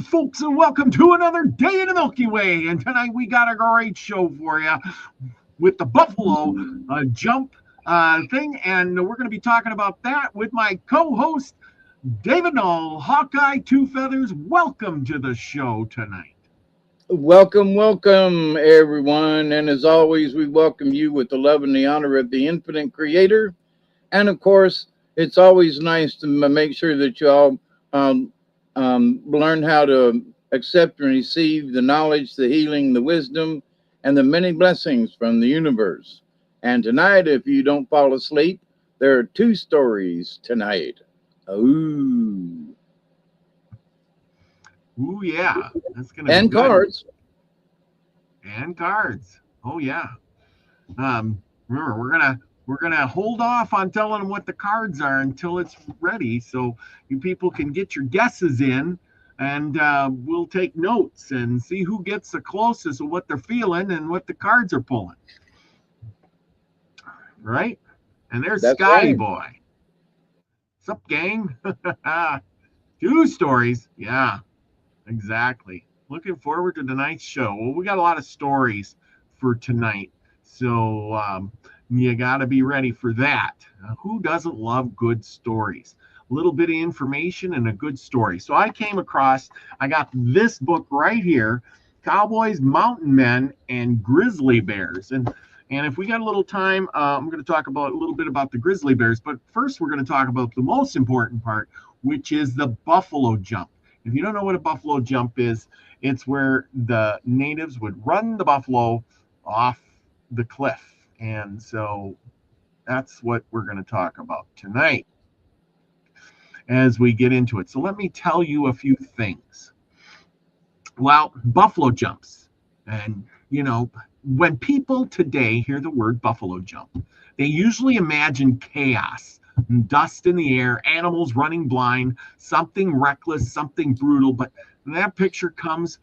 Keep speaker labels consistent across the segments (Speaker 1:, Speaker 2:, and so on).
Speaker 1: folks, and welcome to another day in the Milky Way. And tonight we got a great show for you with the buffalo jump thing. And we're going to be talking about that with my co-host, David Knoll, Hawkeye Two Feathers. Welcome to the show tonight.
Speaker 2: Welcome, everyone. And as always, we welcome you with the love and the honor of the infinite creator. And of course, it's always nice to make sure that you all learn how to accept and receive the knowledge, the healing, the wisdom, and the many blessings from the universe. And tonight, if you don't fall asleep, there are two stories tonight. Ooh,
Speaker 1: Yeah, that's gonna
Speaker 2: and
Speaker 1: be good.
Speaker 2: cards.
Speaker 1: And cards. Oh yeah. Remember, we're gonna hold off on telling them what the cards are until it's ready, so you people can get your guesses in, and we'll take notes and see who gets the closest of what they're feeling and what the cards are pulling. Right? And there's
Speaker 2: That's
Speaker 1: Scotty
Speaker 2: right.
Speaker 1: Boy. What's up, gang? Two stories. Yeah, exactly. Looking forward to tonight's show. Well, we got a lot of stories for tonight, so you got to be ready for that. Who doesn't love good stories? A little bit of information and a good story. So I got this book right here, Cowboys, Mountain Men, and Grizzly Bears. And if we got a little time, I'm going to talk about a little bit about the grizzly bears. But first, we're going to talk about the most important part, which is the buffalo jump. If you don't know what a buffalo jump is, it's where the natives would run the buffalo off the cliff. And so that's what we're going to talk about tonight as we get into it. So let me tell you a few things. Well, buffalo jumps. And, when people today hear the word buffalo jump, they usually imagine chaos, dust in the air, animals running blind, something reckless, something brutal. But that picture comes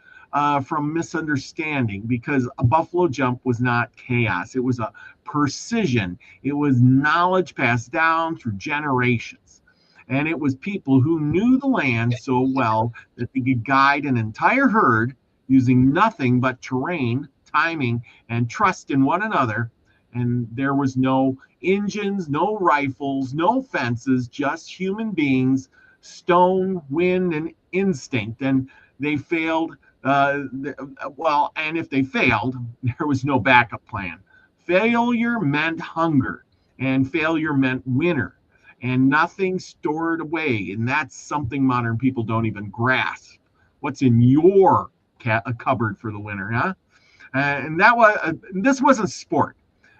Speaker 1: from misunderstanding, because a buffalo jump was not chaos. It was a precision. It was knowledge passed down through generations. And it was people who knew the land so well that they could guide an entire herd using nothing but terrain, timing, and trust in one another. And there was no engines, no rifles, no fences, just human beings, stone, wind, and instinct. And they failed. And if they failed, there was no backup plan. Failure meant hunger, and failure meant winter, and nothing stored away. And that's something modern people don't even grasp. What's in your cupboard for the winter, huh? And this wasn't sport.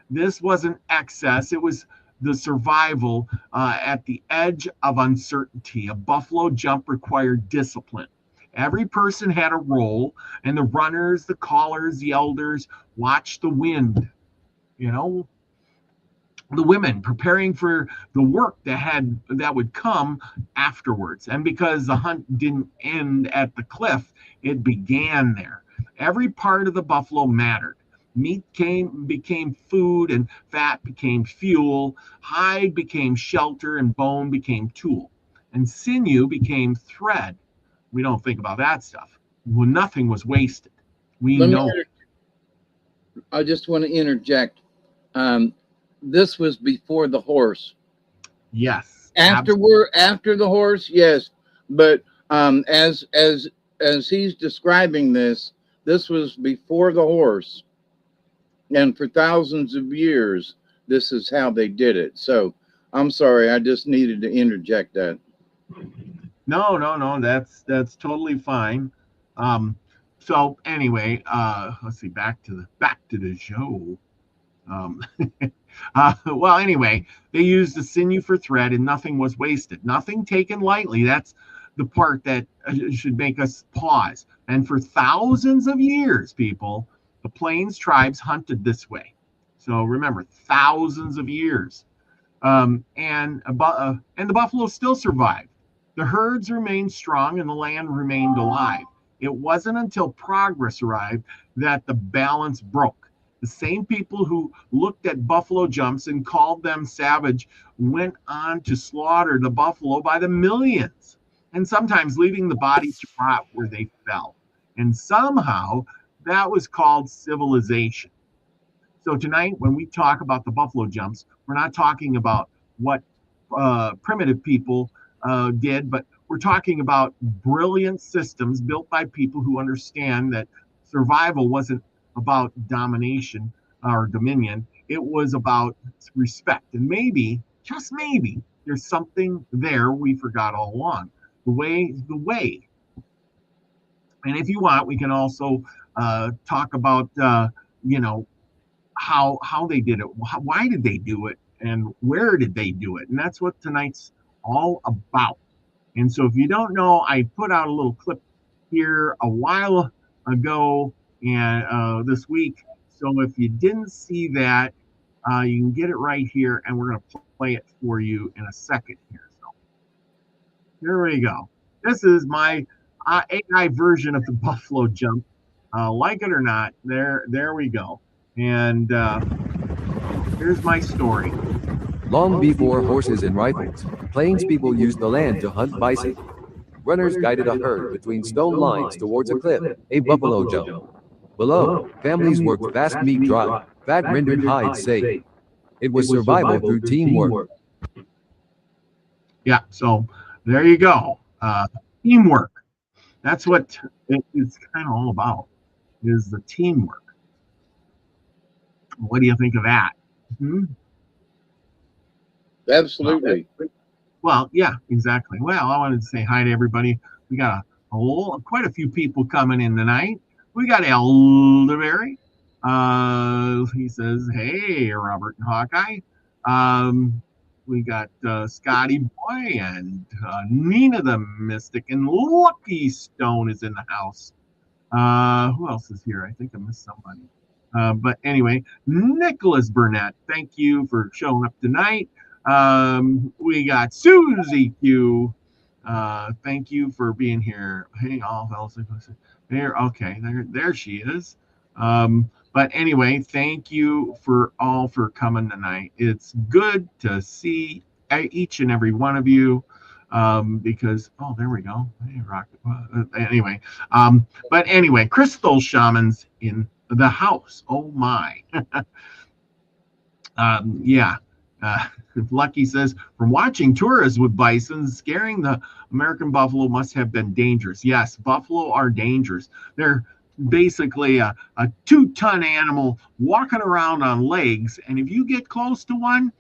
Speaker 1: This wasn't excess. It was the survival at the edge of uncertainty. A buffalo jump required discipline. Every person had a role, and the runners, the callers, the elders watched the wind. The women preparing for the work that would come afterwards. And because the hunt didn't end at the cliff, it began there. Every part of the buffalo mattered. Meat became food, and fat became fuel. Hide became shelter, and bone became tool. And sinew became thread. We don't think about that stuff. Well, nothing was wasted. We
Speaker 2: Let me.
Speaker 1: know.
Speaker 2: I just want to interject. This was before the horse.
Speaker 1: Yes.
Speaker 2: After the horse, yes. But as he's describing this was before the horse, and for thousands of years, this is how they did it. So I'm sorry, I just needed to interject that.
Speaker 1: No. That's totally fine. So anyway, let's see. Back to the show. Well, anyway, they used the sinew for thread, and nothing was wasted. Nothing taken lightly. That's the part that should make us pause. And for thousands of years, people, the Plains tribes hunted this way. So remember, thousands of years. And the buffalo still survived. The herds remained strong, and the land remained alive. It wasn't until progress arrived that the balance broke. The same people who looked at buffalo jumps and called them savage went on to slaughter the buffalo by the millions. and sometimes leaving the bodies to rot where they fell. And somehow that was called civilization. So tonight, when we talk about the buffalo jumps, we're not talking about what primitive people did, but we're talking about brilliant systems built by people who understand that survival wasn't about domination or dominion. It was about respect. And maybe, just maybe, there's something there we forgot all along. The way. And if you want, we can also talk about, you know, how they did it, why did they do it, and where did they do it, and that's what tonight's all about. And so, if you don't know, I put out a little clip here a while ago and this week. So if you didn't see that, you can get it right here, and we're going to play it for you in a second here. So here we go. This is my AI version of the buffalo jump. Like it or not, there we go. And here's my story.
Speaker 3: Long before horses and rifles, Plains people used the land to hunt bison. Runners guided a herd between stone lines towards a cliff, a buffalo jump. Below, families worked fast meat dry, fat rendered hides safe. It was survival through teamwork.
Speaker 1: Yeah, so there you go. Teamwork. That's what it's kind of all about, is the teamwork. What do you think of that? Hmm?
Speaker 2: Absolutely.
Speaker 1: Well, yeah, exactly. Well, I wanted to say hi to everybody. We got quite a few people coming in tonight. We got Elderberry. He says, "Hey, Robert and Hawkeye." We got Scotty Boy and Nina the Mystic, and Lucky Stone is in the house. Who else is here? I think I missed somebody. But anyway, Nicholas Burnett, thank you for showing up tonight. We got Susie Q. Thank you for being here. Hey, all fellas. There, okay, there she is. But anyway, thank you for coming tonight. It's good to see each and every one of you. Because there we go. Hey, rocket. Anyway, but anyway, Crystal Shamans in the house. Oh my. Yeah. Lucky says, from watching tourists with bison, scaring the American buffalo must have been dangerous. Yes, buffalo are dangerous. They're basically a 2-ton animal walking around on legs. And if you get close to one,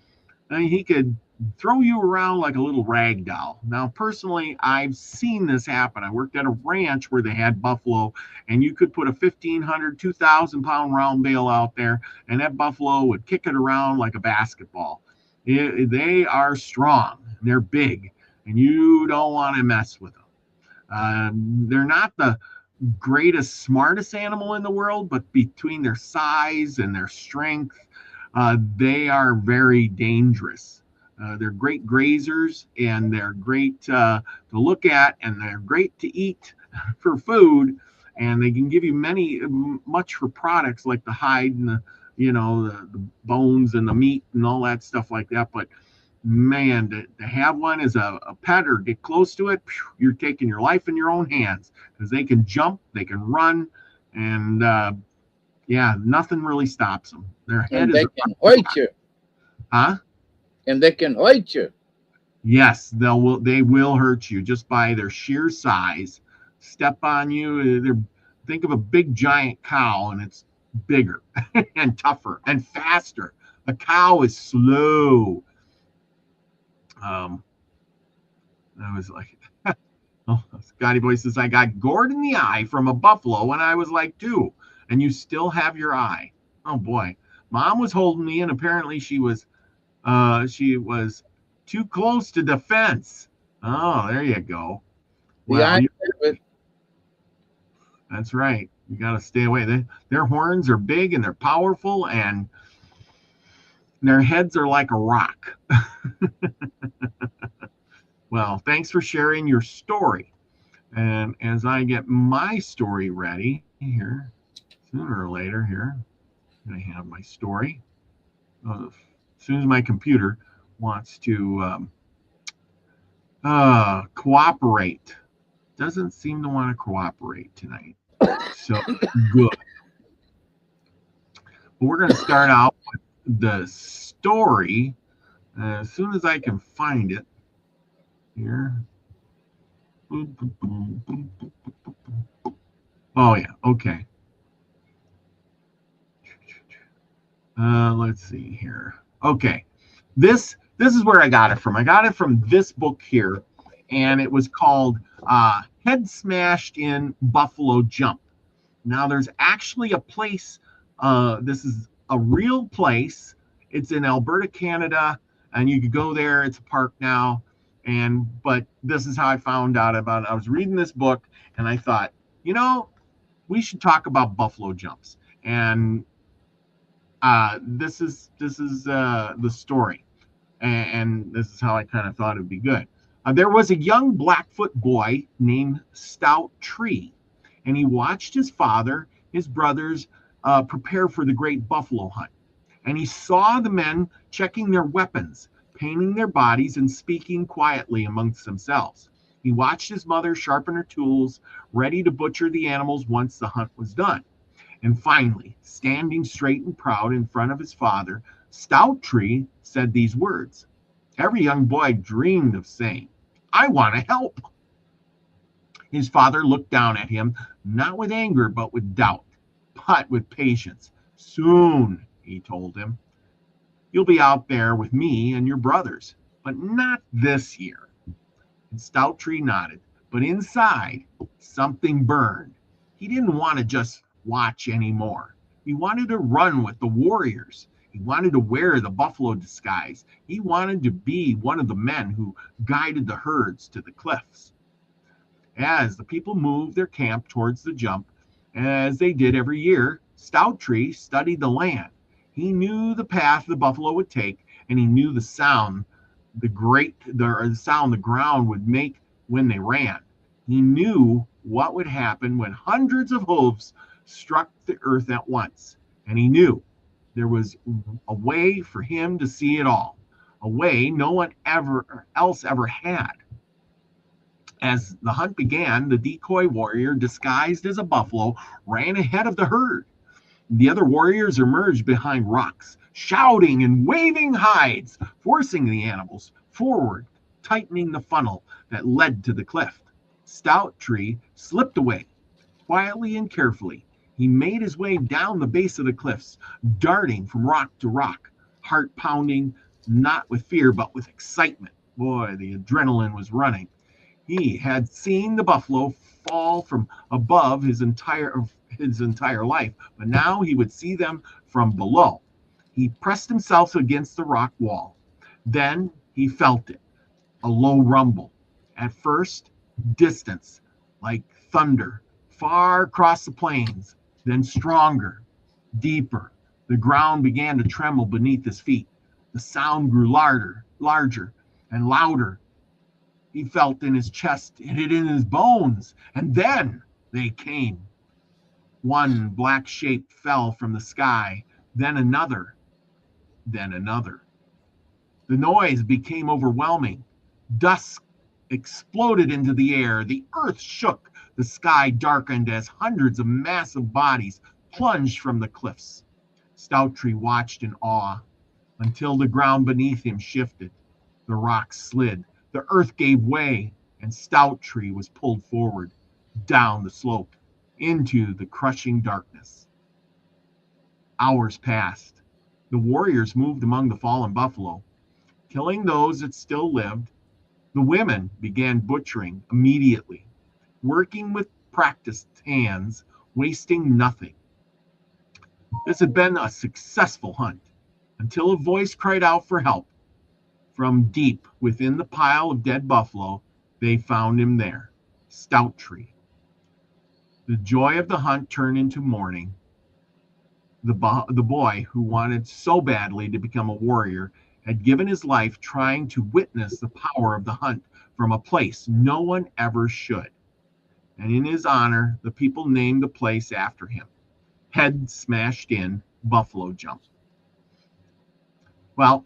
Speaker 1: he could throw you around like a little rag doll. Now, personally, I've seen this happen. I worked at a ranch where they had buffalo, and you could put a 1,500, 2,000 pound round bale out there, and that buffalo would kick it around like a basketball. They are strong, they're big, and you don't want to mess with them. They're not the greatest, smartest animal in the world, but between their size and their strength, they are very dangerous. They're great grazers, and they're great to look at, and they're great to eat for food, and they can give you much for products like the hide and the bones and the meat and all that stuff like that. But man, to have one as a pet or get close to it, you're taking your life in your own hands, because they can jump, they can run, and yeah, nothing really stops them. Their head
Speaker 2: and they can hurt you.
Speaker 1: Huh?
Speaker 2: And they can hurt you.
Speaker 1: Yes, they will hurt you just by their sheer size. Step on you. Think of a big giant cow, and it's bigger and tougher and faster. A cow is slow. I was like, oh, Scotty Boy says, I got gored in the eye from a buffalo when I was like 2, and you still have your eye. Oh boy. Mom was holding me, and apparently she was too close to the fence. Oh, there you go. Well, that's right. You got to stay away. Their horns are big, and they're powerful, and their heads are like a rock. Well, thanks for sharing your story. And as I get my story ready here, sooner or later here, I'm going to have my story. As soon as my computer wants to Cooperate. Doesn't seem to want to cooperate tonight. So good. But we're going to start out with the story as soon as I can find it here. Oh yeah, okay. Let's see here. Okay, this is where I got it from. I got it from this book here, and it was called Head Smashed in Buffalo Jump. Now there's actually a place. This is a real place. It's in Alberta, Canada, and you could go there. It's a park now. But this is how I found out about it. I was reading this book, and I thought, we should talk about buffalo jumps. And this is the story, and this is how I kind of thought it'd be good. There was a young Blackfoot boy named Stout Tree, and he watched his father, his brothers, prepare for the great buffalo hunt. And he saw the men checking their weapons, painting their bodies, and speaking quietly amongst themselves. He watched his mother sharpen her tools, ready to butcher the animals once the hunt was done. And finally, standing straight and proud in front of his father, Stout Tree said these words. Every young boy dreamed of saying, "I want to help." His father looked down at him, not with anger, but with doubt, but with patience. "Soon," he told him, "you'll be out there with me and your brothers, but not this year." And Stout Tree nodded, but inside, something burned. He didn't want to just watch anymore. He wanted to run with the warriors. He wanted to wear the buffalo disguise. He wanted to be one of the men who guided the herds to the cliffs. As the people moved their camp towards the jump, as they did every year, Stout Tree studied the land. He knew the path the buffalo would take, and he knew the sound the sound the ground would make when they ran. He knew what would happen when hundreds of hooves struck the earth at once, and he knew there was a way for him to see it all, a way no one else ever had. As the hunt began, the decoy warrior, disguised as a buffalo, ran ahead of the herd. The other warriors emerged behind rocks, shouting and waving hides, forcing the animals forward, tightening the funnel that led to the cliff. Stout Tree slipped away, quietly and carefully. He made his way down the base of the cliffs, darting from rock to rock, heart pounding, not with fear, but with excitement. Boy, the adrenaline was running. He had seen the buffalo fall from above his entire life, but now he would see them from below. He pressed himself against the rock wall. Then he felt it, a low rumble. At first, distance, like thunder, far across the plains, then stronger, deeper. The ground began to tremble beneath his feet. The sound grew larger, and louder. He felt in his chest, it in his bones, and then they came. One black shape fell from the sky, then another, then another. The noise became overwhelming. Dusk exploded into the air. The earth shook. The sky darkened as hundreds of massive bodies plunged from the cliffs. Stout Tree watched in awe until the ground beneath him shifted. The rocks slid. The earth gave way, and Stout Tree was pulled forward, down the slope, into the crushing darkness. Hours passed. The warriors moved among the fallen buffalo, killing those that still lived. The women began butchering immediately, working with practiced hands, wasting nothing. This had been a successful hunt until a voice cried out for help. From deep within the pile of dead buffalo, they found him there, Stout Tree. The joy of the hunt turned into mourning. The boy who wanted so badly to become a warrior had given his life trying to witness the power of the hunt from a place no one ever should. And in his honor, the people named the place after him, Head Smashed in Buffalo Jump. Well,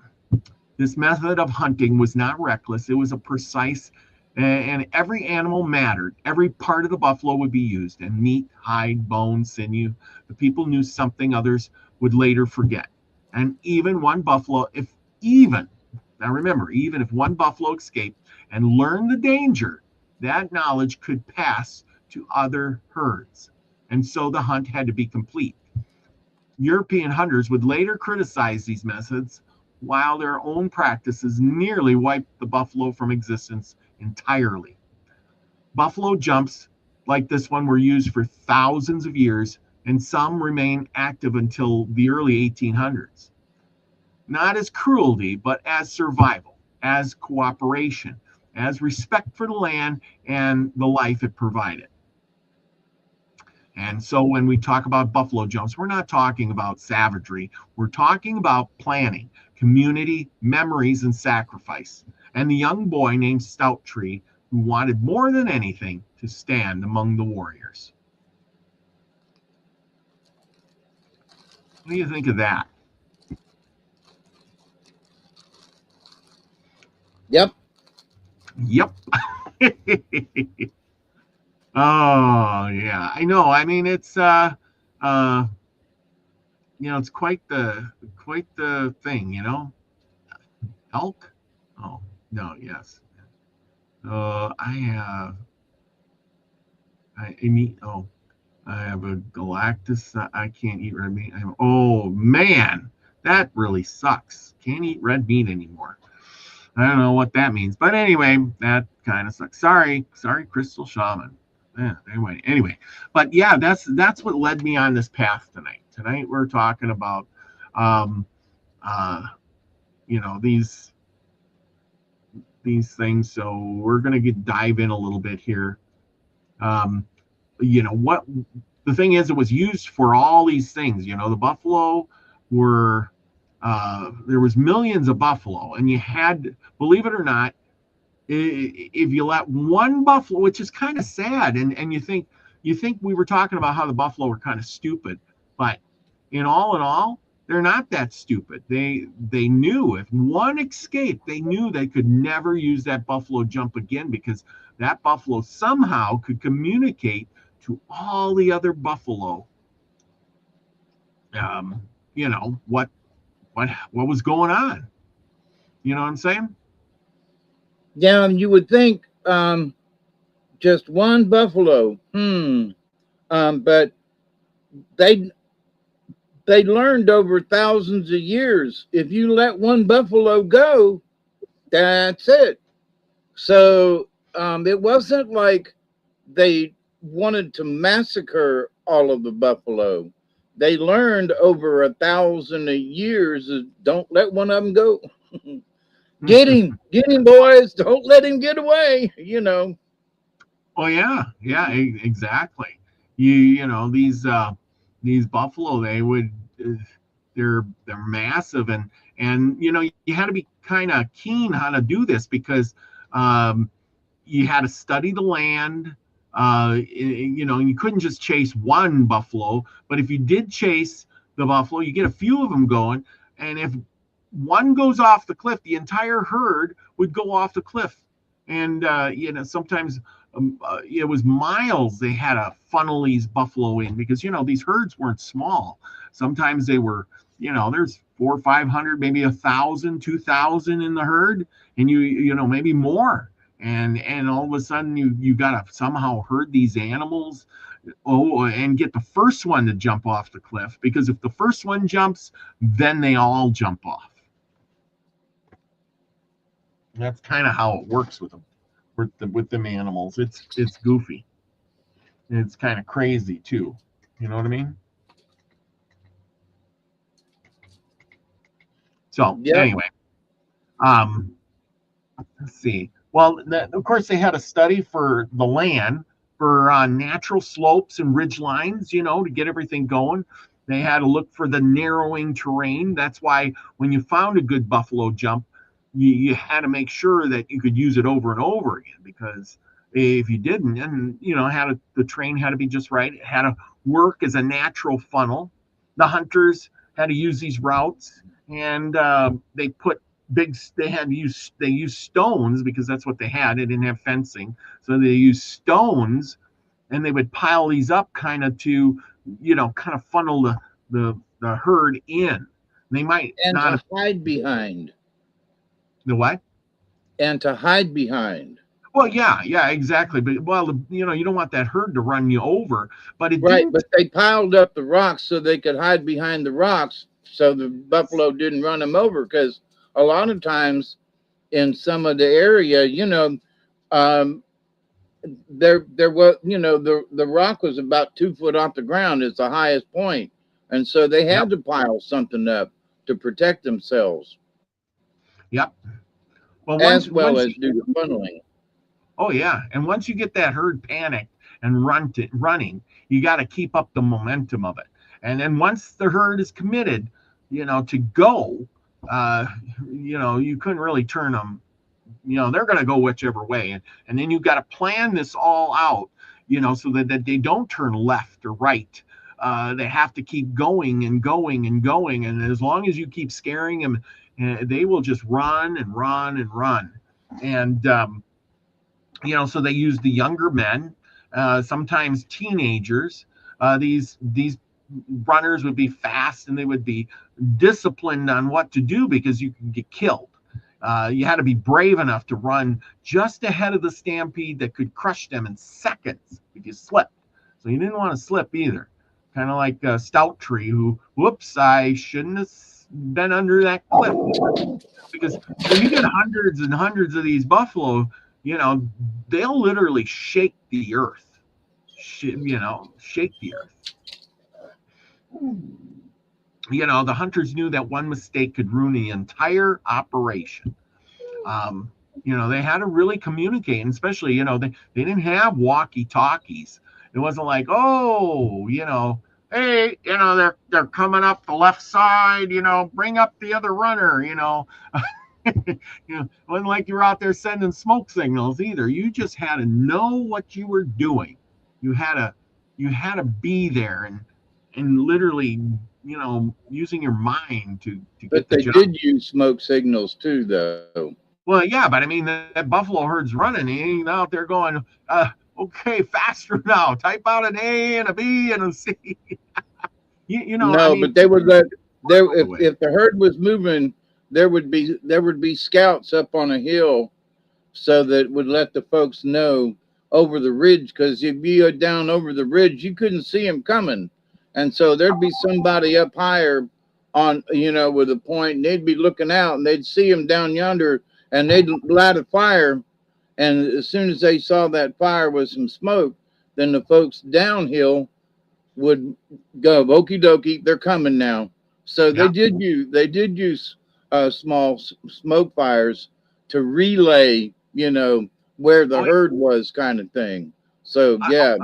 Speaker 1: this method of hunting was not reckless. It was a precise And every animal mattered. Every part of the buffalo would be used, and meat, hide, bone, sinew. The people knew something others would later forget. And even one buffalo, if even, now remember, even if one buffalo escaped and learned the danger, that knowledge could pass to other herds. And so the hunt had to be complete. European hunters would later criticize these methods, while their own practices nearly wiped the buffalo from existence entirely. Buffalo jumps like this one were used for thousands of years, and some remain active until the early 1800s. Not as cruelty, but as survival, as cooperation, as respect for the land and the life it provided. And so when we talk about buffalo jumps, we're not talking about savagery. We're talking about planning, community, memories, and sacrifice. And the young boy named Stout Tree, who wanted more than anything to stand among the warriors. What do you think of that?
Speaker 2: Yep.
Speaker 1: Yep. Oh yeah, I know. I mean, it's it's quite the thing, Elk? Oh no, yes. I have I mean oh I have a Galactus. I can't eat red meat. Oh man, that really sucks. Can't eat red meat anymore. I don't know what that means, but anyway, that kind of sucks. Sorry, Crystal Shaman. Yeah, anyway, but yeah, that's what led me on this path tonight. Tonight we're talking about, um, uh, these things. So we're gonna dive in a little bit here. Um, what the thing is, it was used for all these things. The buffalo were there was millions of buffalo, and you had, believe it or not, if you let one buffalo, which is kind of sad, and you think we were talking about how the buffalo were kind of stupid, but in all, they're not that stupid. They knew if one escaped, they knew they could never use that buffalo jump again, because that buffalo somehow could communicate to all the other buffalo, what was going on. You know what I'm saying?
Speaker 2: Yeah, you would think just one buffalo. But they learned over thousands of years. If you let one buffalo go, that's it. So it wasn't like they wanted to massacre all of the buffalo. They learned over 1,000 years. Don't let one of them go. Get him, boys! Don't let him get away.
Speaker 1: Oh yeah, exactly. These buffalo, they're massive, and you had to be kind of keen how to do this, because you had to study the land. You couldn't just chase one buffalo, but if you did chase the buffalo, you get a few of them going, and if one goes off the cliff, the entire herd would go off the cliff. And sometimes it was miles they had to funnel these buffalo in, because these herds weren't small. Sometimes they were, there's 400 or 500, maybe 1,000, 2,000 in the herd, and maybe more. And all of a sudden you got to somehow herd these animals, and get the first one to jump off the cliff, because if the first one jumps, then they all jump off. That's kind of how it works with them, with them animals. It's goofy. It's kind of crazy too. You know what I mean? So anyway, let's see. Well, of course, they had a study for the land, for natural slopes and ridge lines, to get everything going. They had to look for the narrowing terrain. That's why when you found a good buffalo jump, you had to make sure that you could use it over and over again, because if you didn't, and the terrain had to be just right. It had to work as a natural funnel. The hunters had to use these routes, and they put they used stones because that's what they had. They didn't have fencing, so they used stones, and they would pile these up kind of to, kind of funnel the herd in. They might
Speaker 2: And
Speaker 1: not
Speaker 2: to
Speaker 1: have
Speaker 2: hide behind.
Speaker 1: the what?
Speaker 2: And to hide behind.
Speaker 1: Well, yeah, exactly. But well, you don't want that herd to run you over. But it
Speaker 2: Right,
Speaker 1: didn't.
Speaker 2: but they piled up the rocks so they could hide behind the rocks so the buffalo didn't run them over. Because a lot of times in some of the area, um, there was, the rock was about 2 foot off the ground. It's the highest point, and so they had
Speaker 1: Yep,
Speaker 2: to pile something up to protect themselves,
Speaker 1: yep. Well,
Speaker 2: as well as do the funneling.
Speaker 1: oh yeah, and once you get that herd panicked and running, you got to keep up the momentum of it. And then once the herd is committed, to go, uh, you couldn't really turn them. They're going to go whichever way, and then you've got to plan this all out, so that they don't turn left or right. They have to keep going and going and going, and as long as you keep scaring them, they will just run and run and run. And so they use the younger men, sometimes teenagers. These runners would be fast, and they would be disciplined on what to do because you can get killed. You had to be brave enough to run just ahead of the stampede that could crush them in seconds if you slipped. So you didn't want to slip either. Kind of like Stout Tree, who, whoops, I shouldn't have been under that cliff. Because when you get hundreds and hundreds of these buffalo, they'll literally shake the earth. Shake the earth. The hunters knew that one mistake could ruin the entire operation. They had to really communicate, and especially, they didn't have walkie-talkies. It wasn't like, oh, hey, they're coming up the left side, bring up the other runner, it wasn't like you were out there sending smoke signals either. You just had to know what you were doing. You had to be there and literally, using your mind to get
Speaker 2: But
Speaker 1: the
Speaker 2: they
Speaker 1: job.
Speaker 2: did use smoke signals too, though.
Speaker 1: Well, yeah, but I mean that buffalo herd's running. He ain't out there going, okay, faster now. Type out an A and a B and a C.
Speaker 2: No, but they would let there if the herd was moving, there would be scouts up on a hill, so that would let the folks know over the ridge. Because if you go down over the ridge, you couldn't see them coming, and so there'd be somebody up higher on with a point, and they'd be looking out, and they'd see them down yonder, and they'd light a fire, and as soon as they saw that fire with some smoke, then the folks downhill would go, okie dokie, they're coming now. So they did use small smoke fires to relay, where the herd was, kind of thing. So yeah,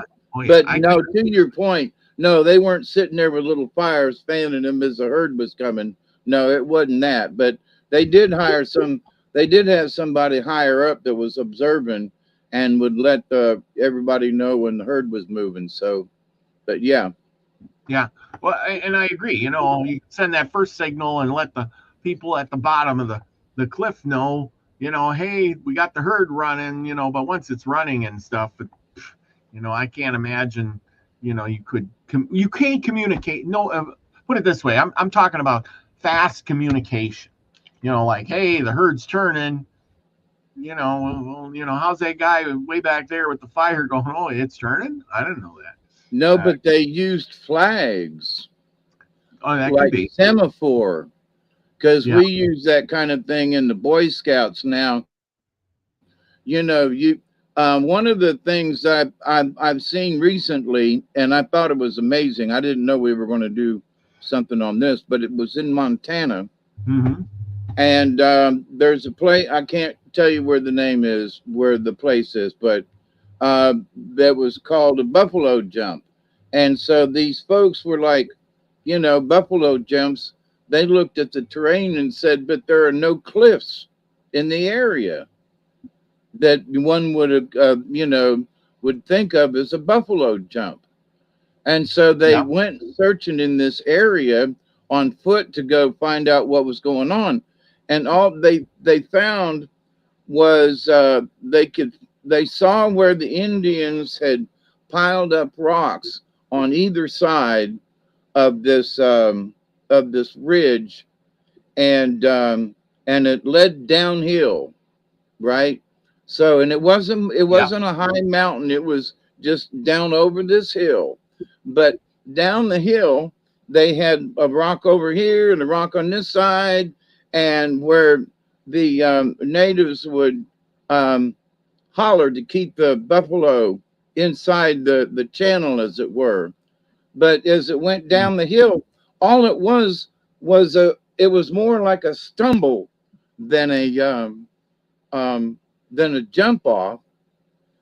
Speaker 2: but no, to your point, no, they weren't sitting there with little fires fanning them as the herd was coming. No, it wasn't that. But they did hire some. They did have somebody higher up that was observing and would let everybody know when the herd was moving. So, but yeah.
Speaker 1: Yeah. Well, and I agree. You send that first signal and let the people at the bottom of the cliff know, hey, we got the herd running, but once it's running and stuff, I can't imagine, you can't communicate. No, put it this way. I'm talking about fast communication, like, hey, the herd's turning, how's that guy way back there with the fire going, oh, it's turning? I didn't know that.
Speaker 2: No, but they used flags.
Speaker 1: Oh, that
Speaker 2: like
Speaker 1: could be
Speaker 2: semaphore, because we use that kind of thing in the Boy Scouts now. One of the things I've seen recently, and I thought it was amazing. I didn't know we were going to do something on this, but it was in Montana.
Speaker 1: Mm-hmm.
Speaker 2: And there's a place, I can't tell you where the name is, where the place is, but that was called a buffalo jump. And so these folks were like, buffalo jumps. They looked at the terrain and said, but there are no cliffs in the area that one would, would think of as a buffalo jump. And so they went searching in this area on foot to go find out what was going on. and all they found was they saw where the Indians had piled up rocks on either side of this ridge, and it led downhill, right? So, and
Speaker 1: Yeah.
Speaker 2: it wasn't a high mountain. It was just down over this hill, but down the hill they had a rock over here and a rock on this side, and where the natives would um, holler to keep the buffalo inside the channel, as it were. But as it went
Speaker 1: Mm.
Speaker 2: down the hill, all it was it was more like a stumble than um, a jump off.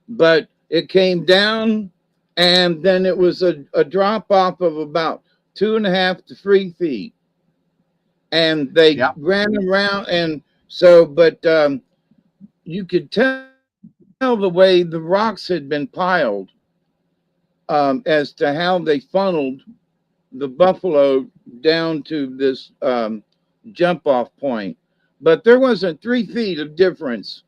Speaker 2: But it came down, and then it was a drop off of about 2.5 to 3 feet, and they
Speaker 1: Yeah.
Speaker 2: ran around, and so, but you could tell the way the rocks had been piled, as to how they funneled the buffalo down to this jump off point. But there wasn't 3 feet of difference.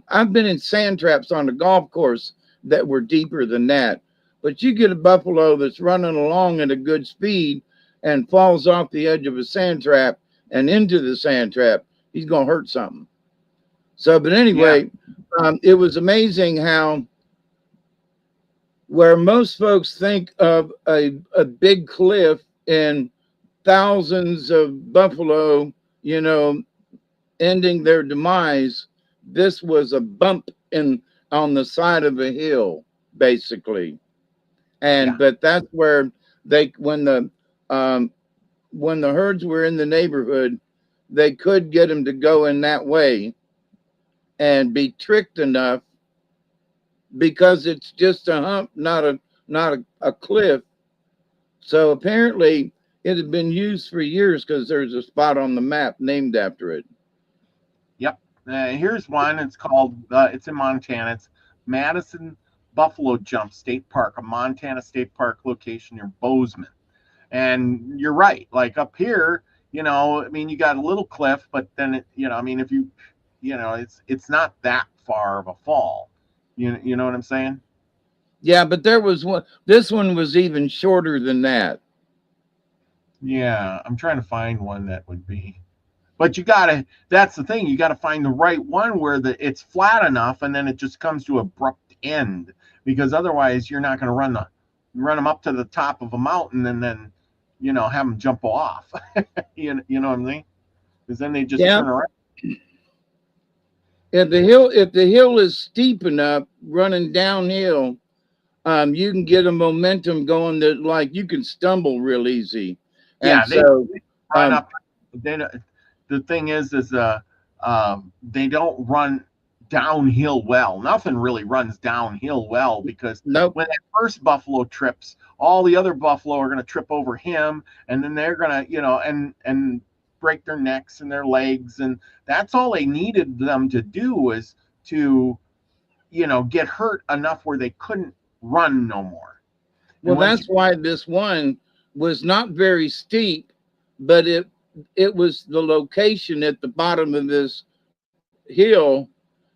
Speaker 2: I've been in sand traps on the golf course that were deeper than that. But you get a buffalo that's running along at a good speed and falls off the edge of a sand trap and into the sand trap, he's going to hurt something. So, but
Speaker 1: Yeah.
Speaker 2: anyway, it was amazing how, where most folks think of a big cliff and thousands of buffalo, ending their demise, this was a bump in on the side of a hill, basically. And
Speaker 1: Yeah.
Speaker 2: but that's where they um, when the herds were in the neighborhood, they could get them to go in that way and be tricked enough, because it's just a hump, not a cliff. So apparently it had been used for years, because there's a spot on the map named after it.
Speaker 1: Yep. Here's one. It's called. It's in Montana. It's Madison Buffalo Jump State Park, a Montana state park location near Bozeman. And you're right. Like up here, I mean, you got a little cliff, but then I mean, if it's not that far of a fall. You know what I'm saying?
Speaker 2: Yeah, but there was one. This one was even shorter than that.
Speaker 1: Yeah, I'm trying to find one that would be. But you gotta. That's the thing. You gotta find the right one where it's flat enough, and then it just comes to abrupt end. Because otherwise, you're not gonna run them up to the top of a mountain and then, have them jump off. You know what I mean? Because then they just
Speaker 2: Yeah,
Speaker 1: turn around.
Speaker 2: if the hill is steep enough, running downhill, you can get a momentum going that, like, you can stumble real easy, and
Speaker 1: Yeah, they
Speaker 2: so
Speaker 1: run
Speaker 2: um,
Speaker 1: up. They The thing is they don't run downhill well. Nothing really runs downhill well, because
Speaker 2: nope.
Speaker 1: when that first buffalo trips, all the other buffalo are going to trip over him, and then they're going to, and break their necks and their legs, and that's all they needed them to do, was to, get hurt enough where they couldn't run no more.
Speaker 2: Well,
Speaker 1: And once
Speaker 2: that's
Speaker 1: you,
Speaker 2: why this one was not very steep, but it was the location at the bottom of this hill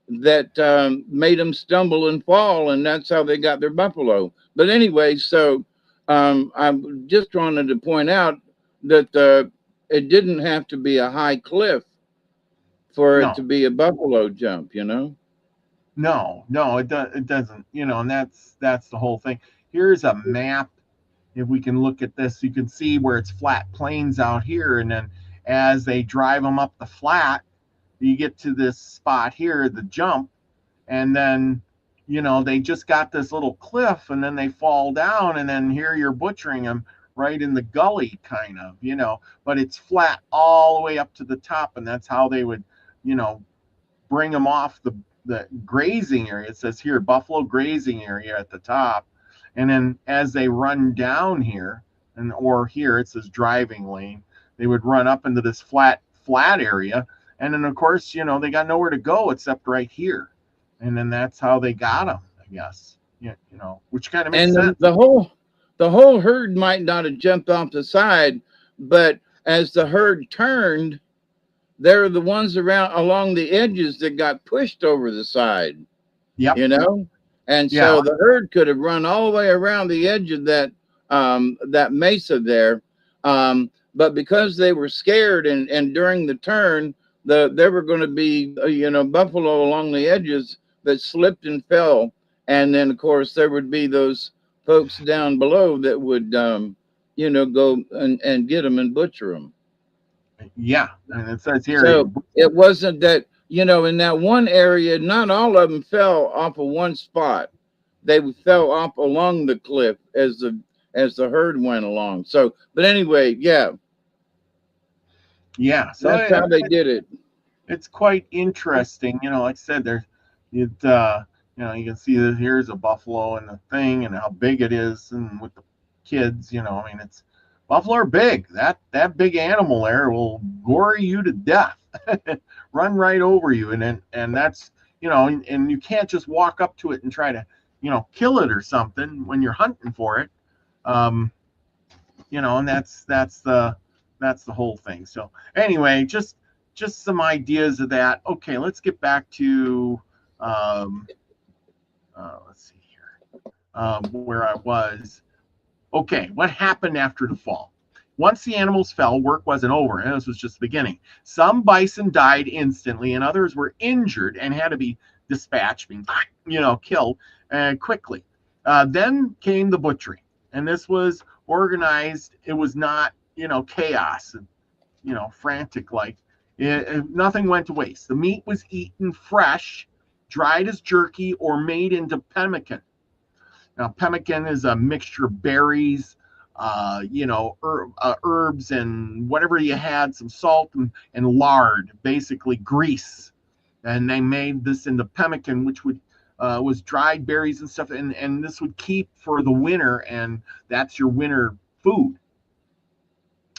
Speaker 2: that made them stumble and fall, and that's how they got their buffalo. But anyway, so I just wanted to point out that it didn't have to be a high cliff for it to
Speaker 1: no,
Speaker 2: be a buffalo jump.
Speaker 1: no, it doesn't, and that's the whole thing. Here's a map. If we can look at this, you can see where it's flat plains out here, and then as they drive them up the flat, you get to this spot here, the jump, and then they just got this little cliff, and then they fall down, and then here you're butchering them right in the gully, kind of, but it's flat all the way up to the top, and that's how they would, you know, bring them off the grazing area. It says here buffalo grazing area at the top, and then as they run down here, or here it says driving lane, they would run up into this flat area, and then of course they got nowhere to go except right here, and then that's how they got them, I guess. Yeah, which kind of makes
Speaker 2: And
Speaker 1: sense.
Speaker 2: the whole herd might not have jumped off the side, but as the herd turned, they're the ones around along the edges that got pushed over the side,
Speaker 1: Yep.
Speaker 2: you know? And
Speaker 1: Yeah.
Speaker 2: so the herd could have run all the way around the edge of that mesa there. But because they were scared and during the turn, there were going to be, buffalo along the edges that slipped and fell. And then, of course, there would be those folks down below that would, go and get them and butcher them.
Speaker 1: Yeah. And it says here.
Speaker 2: So it wasn't that, in that one area, not all of them fell off of one spot. They fell off along the cliff as the herd went along. So, but anyway, yeah.
Speaker 1: Yeah. So
Speaker 2: that's how they did it.
Speaker 1: It's quite interesting. Like I said, you can see that here's a buffalo and the thing and how big it is, and with the kids, I mean, it's buffalo are big. That big animal there will gore you to death, run right over you, and that's and you can't just walk up to it and try to kill it or something when you're hunting for it, and that's the whole thing. So anyway, just some ideas of that. Okay, let's get back to let's see here, where I was. Okay, what happened after the fall? Once the animals fell, work wasn't over, and this was just the beginning. Some bison died instantly, and others were injured and had to be dispatched, being killed quickly. Then came the butchery, and this was organized. It was not chaos, frantic like. Nothing went to waste. The meat was eaten fresh, dried as jerky, or made into pemmican. Now, pemmican is a mixture of berries, herbs and whatever you had, some salt and lard, basically grease. And they made this into pemmican, which was dried berries and stuff. And this would keep for the winter, and that's your winter food.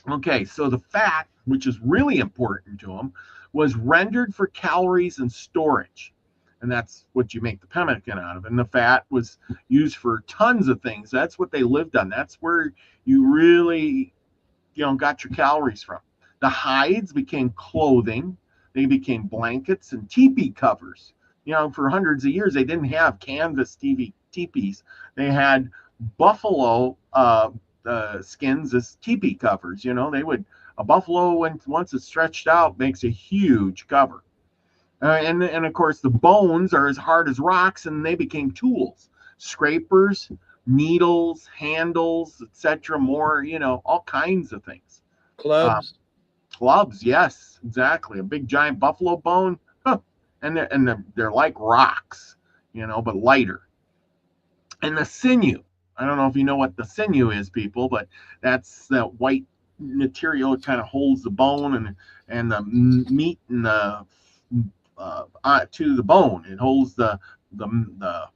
Speaker 1: Okay, so the fat, which is really important to them, was rendered for calories and storage. And that's what you make the pemmican out of. And the fat was used for tons of things. That's what they lived on. That's where you really, got your calories from. The hides became clothing. They became blankets and teepee covers. For hundreds of years, they didn't have canvas teepees. They had buffalo skins as teepee covers. A buffalo, once it's stretched out, makes a huge cover. And of course, the bones are as hard as rocks, and they became tools, scrapers, needles, handles, etc. More, all kinds of things.
Speaker 2: Clubs.
Speaker 1: Clubs, yes, exactly. A big giant buffalo bone, and they're like rocks, but lighter. And the sinew. I don't know if you know what the sinew is, people, but that's that white material. It kind of holds the bone and the meat and the to the bone. It holds the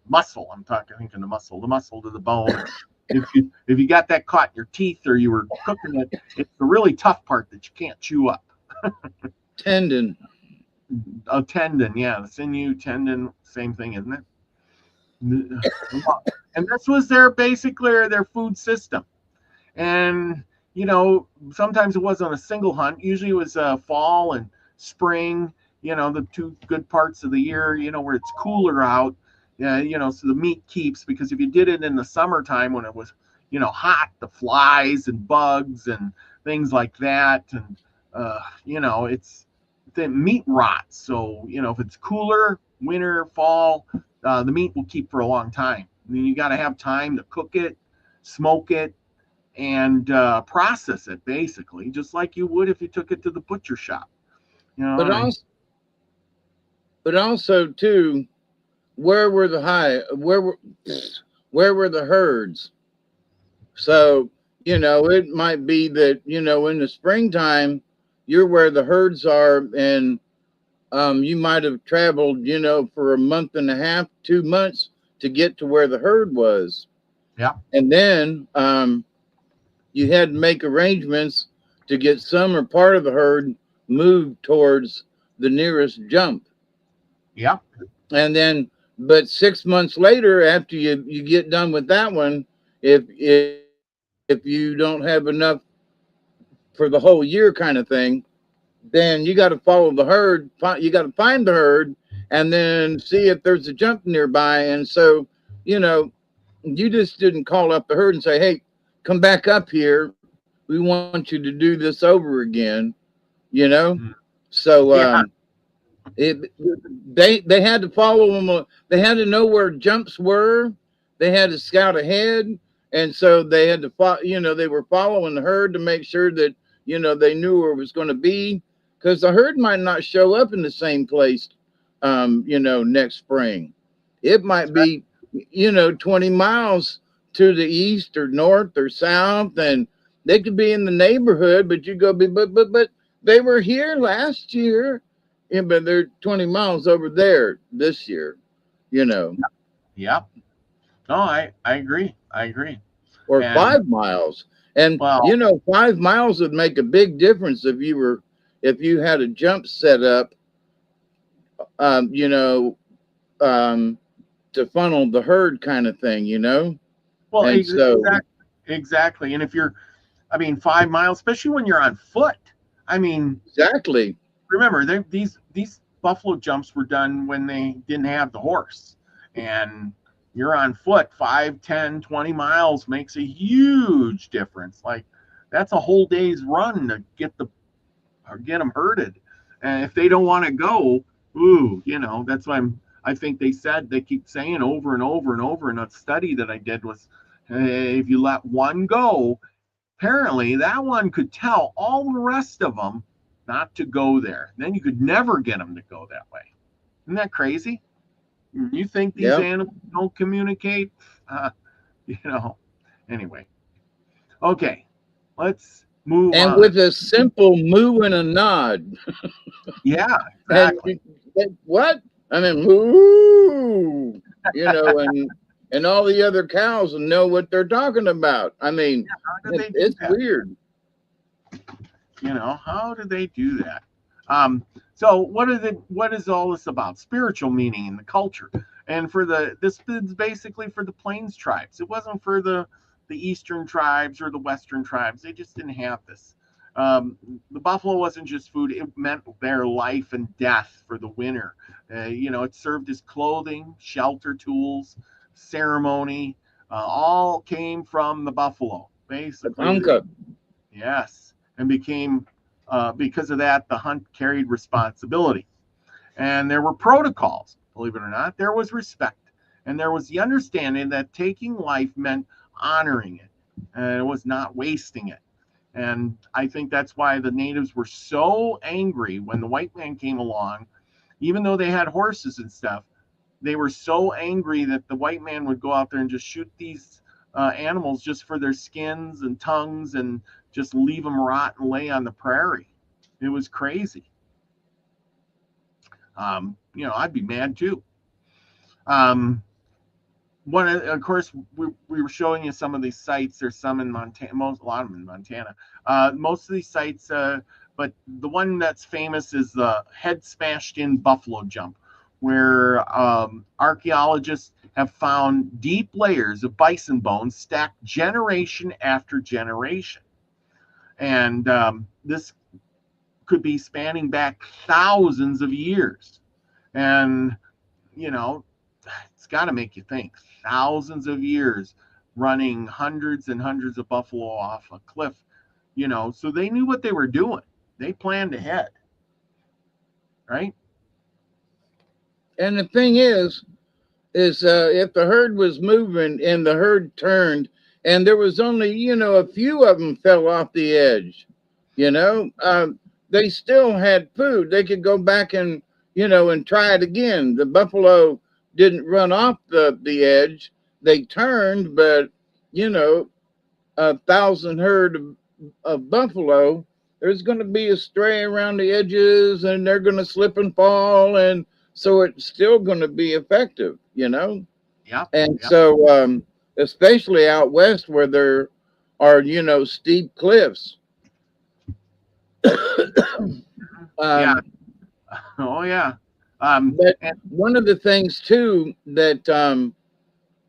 Speaker 1: muscle. Thinking the muscle to the bone. If you got that caught in your teeth or you were cooking it, it's the really tough part that you can't chew up.
Speaker 2: Tendon.
Speaker 1: A tendon, yeah, the sinew, tendon, same thing, isn't it? And this was basically their food system. And sometimes it wasn't a single hunt. Usually it was fall and spring. The two good parts of the year, where it's cooler out, so the meat keeps, because if you did it in the summertime when it was, hot, the flies and bugs and things like that. And, it's the meat rots. So, if it's cooler, winter, fall, the meat will keep for a long time. I mean, you got to have time to cook it, smoke it, and process it, basically, just like you would if you took it to the butcher shop.
Speaker 2: But also too, where were the herds? So it might be that in the springtime you're where the herds are, and you might have traveled for a month and a half, 2 months to get to where the herd was.
Speaker 1: Yeah.
Speaker 2: And then you had to make arrangements to get some or part of the herd moved towards the nearest jump.
Speaker 1: Yeah.
Speaker 2: And then, but 6 months later, after you get done with that one, if you don't have enough for the whole year kind of thing, then you got to follow the herd. You got to find the herd and then see if there's a jump nearby. And so, you know, you just didn't call up the herd and say, "Hey, come back up here. We want you to do this over again." You know, so
Speaker 1: Yeah.
Speaker 2: they had to follow them. They had to know where jumps were. They had to scout ahead, and so they had to follow. You know, they were following the herd to make sure that they knew where it was going to be, because the herd might not show up in the same place. Next spring, it might be 20 miles to the east or north or south, and they could be in the neighborhood, but you go, but they were here last year. Yeah, but they're 20 miles over there this year,
Speaker 1: Yep. No, I agree. I agree.
Speaker 2: or
Speaker 1: And
Speaker 2: 5 miles. And,
Speaker 1: well,
Speaker 2: 5 miles would make a big difference if you had a jump set up, to funnel the herd kind of thing,
Speaker 1: well,
Speaker 2: And so,
Speaker 1: exactly. And if I mean, 5 miles, especially when you're on foot. I mean,
Speaker 2: exactly.
Speaker 1: remember, these buffalo jumps were done when they didn't have the horse, and you're on foot. 5, 10, 20 miles makes a huge difference. Like, that's a whole day's run to get them herded. And if they don't want to go, that's why I think they keep saying over and over and over in a study that I did was, hey, if you let one go, apparently that one could tell all the rest of them not to go there. Then you could never get them to go that way. Isn't that crazy? You think these animals don't communicate? Anyway. Okay, let's move
Speaker 2: and
Speaker 1: on.
Speaker 2: with a simple moo and a nod.
Speaker 1: Yeah, exactly.
Speaker 2: What? I mean, moo, and all the other cows know what they're talking about. I mean, it's weird.
Speaker 1: How do they do that? So what is all this about? Spiritual meaning in the culture. And this is basically for the Plains tribes. It wasn't for the Eastern tribes or the Western tribes. They just didn't have this. The buffalo wasn't just food. It meant their life and death for the winter. It served as clothing, shelter, tools, ceremony. All came from the buffalo, basically. Yes. And became, because of that, the hunt carried responsibility. And there were protocols, believe it or not. There was respect. And there was the understanding that taking life meant honoring it. And it was not wasting it. And I think that's why the natives were so angry when the white man came along. Even though they had horses and stuff, they were so angry that the white man would go out there and just shoot these animals just for their skins and tongues and just leave them rot and lay on the prairie. It was crazy. I'd be mad too. Of course, we were showing you some of these sites. There's some in Montana, a lot of them in Montana. Most of these sites, but the one that's famous is the head smashed in buffalo jump, where archaeologists have found deep layers of bison bones stacked generation after generation. And this could be spanning back thousands of years. And, it's got to make you think. Thousands of years running hundreds and hundreds of buffalo off a cliff, so they knew what they were doing. They planned ahead. Right?
Speaker 2: And the thing is if the herd was moving and the herd turned and there was only, a few of them fell off the edge, they still had food. They could go back and, and try it again. The buffalo didn't run off the edge. They turned, but, 1,000 herd of buffalo, there's going to be a stray around the edges and they're going to slip and fall. And so it's still going to be effective,
Speaker 1: Yeah.
Speaker 2: And so, especially out west where there are, steep cliffs.
Speaker 1: Yeah. Oh, yeah.
Speaker 2: But one of the things too that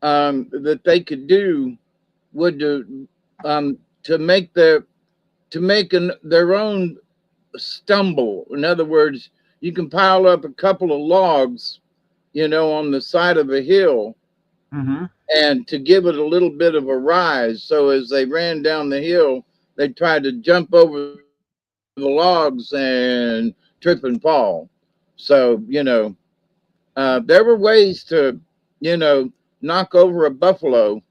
Speaker 2: that they could do would to make their own stumble. In other words, you can pile up a couple of logs, on the side of a hill,
Speaker 1: Mm-hmm.
Speaker 2: and to give it a little bit of a rise. So as they ran down the hill, they tried to jump over the logs and trip and fall. So, there were ways to, you know, knock over a buffalo,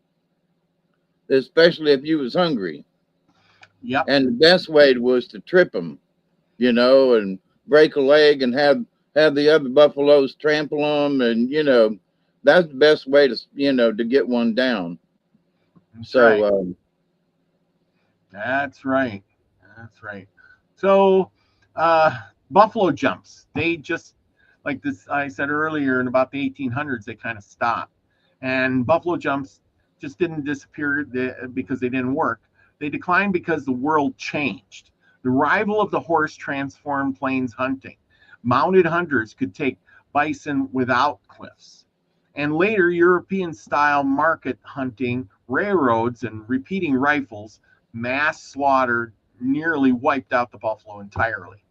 Speaker 2: especially if you was hungry.
Speaker 1: Yep.
Speaker 2: And the best way was to trip them, and break a leg and have the other buffaloes trample them, and that's the best way to to get one down.
Speaker 1: That's
Speaker 2: So
Speaker 1: right. That's right. That's right. So, buffalo jumps. They just like this. I said earlier, in about the 1800s, they kind of stopped, and buffalo jumps just didn't disappear because they didn't work. They declined because the world changed. The arrival of the horse transformed plains hunting. Mounted hunters could take bison without cliffs. And later, European style market hunting, railroads, and repeating rifles mass slaughter nearly wiped out the buffalo entirely.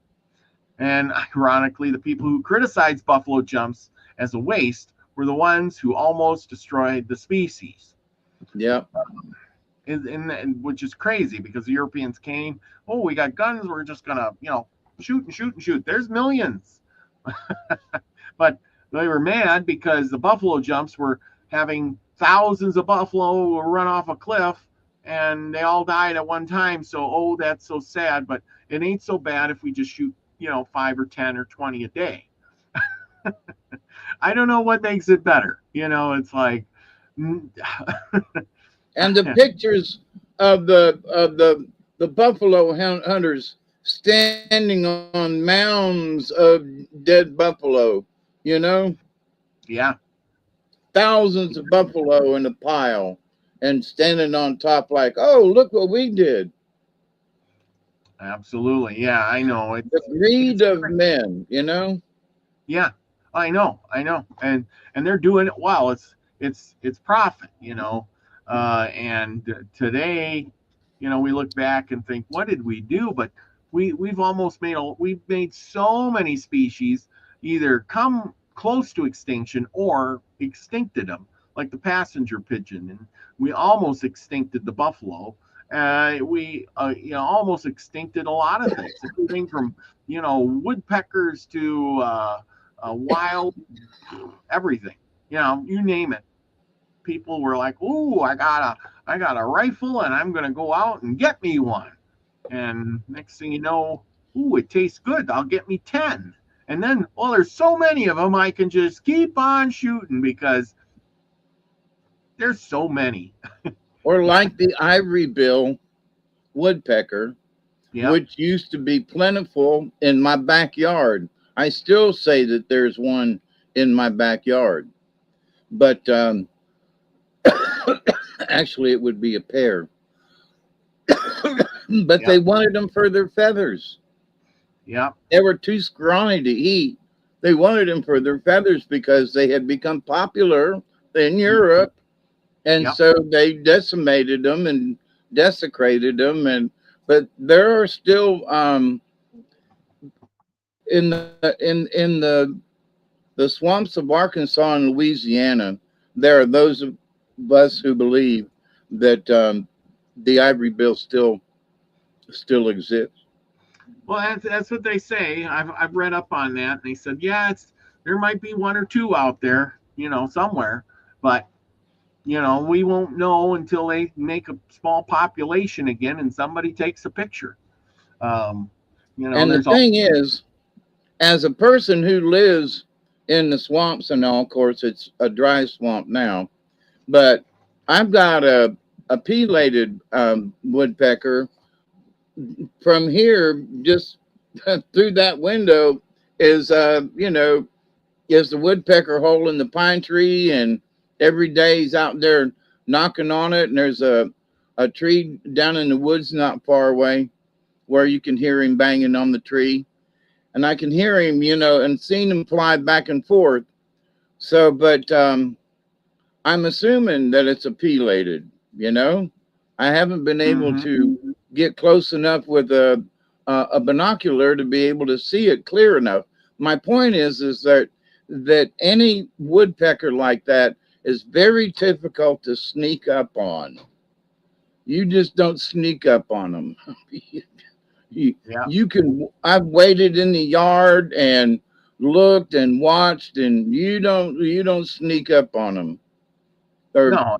Speaker 1: And ironically, the people who criticized buffalo jumps as a waste were the ones who almost destroyed the species.
Speaker 2: yeah.
Speaker 1: Which is crazy because the Europeans came, oh, we got guns, we're just gonna, shoot and shoot and shoot. There's millions. But they were mad because the buffalo jumps were having thousands of buffalo run off a cliff and they all died at one time. So, oh, that's so sad, but it ain't so bad if we just shoot, 5 or 10 or 20 a day. I don't know what makes it better. It's like,
Speaker 2: And the pictures of the buffalo hunters standing on mounds of dead buffalo, you know,
Speaker 1: yeah,
Speaker 2: thousands of buffalo in a pile, and standing on top like, oh, look what we did.
Speaker 1: absolutely. Yeah, I know.
Speaker 2: The greed of men.
Speaker 1: Yeah, I know, and they're doing it well. It's profit. And today, we look back and think, what did we do? But we've made so many species either come close to extinction or extincted them, like the passenger pigeon, and we almost extincted the buffalo. We almost extincted a lot of things, everything from woodpeckers to wild everything. You name it. People were like, "Ooh, I got a rifle, and I'm gonna go out and get me one." And next thing you know, ooh, it tastes good. I'll get me 10. And then, well, there's so many of them, I can just keep on shooting because there's so many.
Speaker 2: Or like the ivory bill woodpecker,
Speaker 1: Yeah.
Speaker 2: which used to be plentiful in my backyard. I still say that there's one in my backyard, but actually it would be a pair. But
Speaker 1: Yeah.
Speaker 2: they wanted them for their feathers.
Speaker 1: Yeah.
Speaker 2: They were too scrawny to eat. They wanted them for their feathers because they had become popular in Europe, and
Speaker 1: Yeah.
Speaker 2: so they decimated them and desecrated them. But there are still in the swamps of Arkansas and Louisiana, there are those of us who believe that the ivory bill still exists.
Speaker 1: Well, that's what they say. I've read up on that. And they said, yeah, there might be one or two out there, somewhere, but we won't know until they make a small population again and somebody takes a picture. Um,
Speaker 2: And the
Speaker 1: there's all.
Speaker 2: thing is, as a person who lives in the swamps and all, of course, it's a dry swamp now, but I've got a pilated woodpecker from here, just through that window is is the woodpecker hole in the pine tree, and every day he's out there knocking on it, and there's a tree down in the woods not far away where you can hear him banging on the tree, and I can hear him, and seeing him fly back and forth. So, but I'm assuming that it's a pilated. I haven't been able
Speaker 1: Mhm.
Speaker 2: to get close enough with a a binocular to be able to see it clear enough. My point is that any woodpecker like that is very difficult to sneak up on. You just don't sneak up on them.
Speaker 1: Yeah.
Speaker 2: You can. I've waited in the yard and looked and watched, and you don't sneak up on them. Or
Speaker 1: No,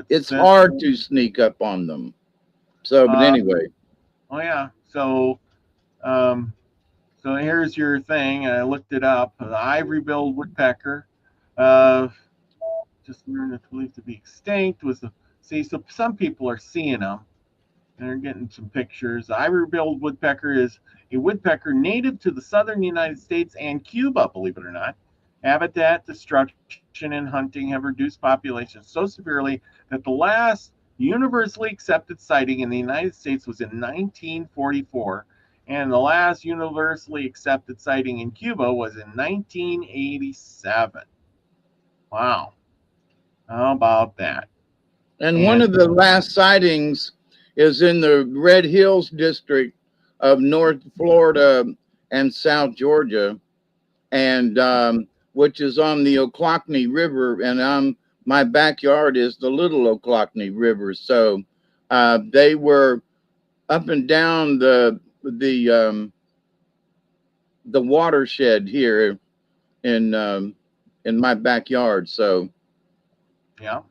Speaker 2: it's
Speaker 1: that's
Speaker 2: hard to sneak up on them. So, but
Speaker 1: uh,
Speaker 2: anyway,
Speaker 1: oh yeah. Um, so here's your thing. I looked it up. The ivory-billed woodpecker, uh, just learned it's believed to be extinct. So some people are seeing them. They're getting some pictures. The ivory-billed woodpecker is a woodpecker native to the southern United States and Cuba, believe it or not. Habitat destruction and hunting have reduced populations so severely that the last universally accepted sighting in the United States was in 1944, and the last universally accepted sighting in Cuba was in 1987. Wow. How about that?
Speaker 2: and one
Speaker 1: And
Speaker 2: of the last sightings is in the Red Hills district of North Florida and South Georgia, and which is on the Ochlockonee River, and my backyard is the Little Ochlockonee River. So they were up and down the watershed here in my backyard. So
Speaker 1: yeah.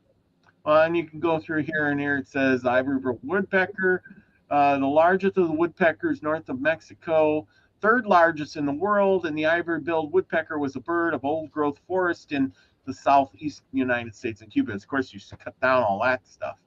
Speaker 1: Well, and you can go through here and here. It says ivory-billed woodpecker, the largest of the woodpeckers north of Mexico, third largest in the world. And the ivory-billed woodpecker was a bird of old-growth forest in the southeast United States and Cuba. Of course, you should cut down all that stuff.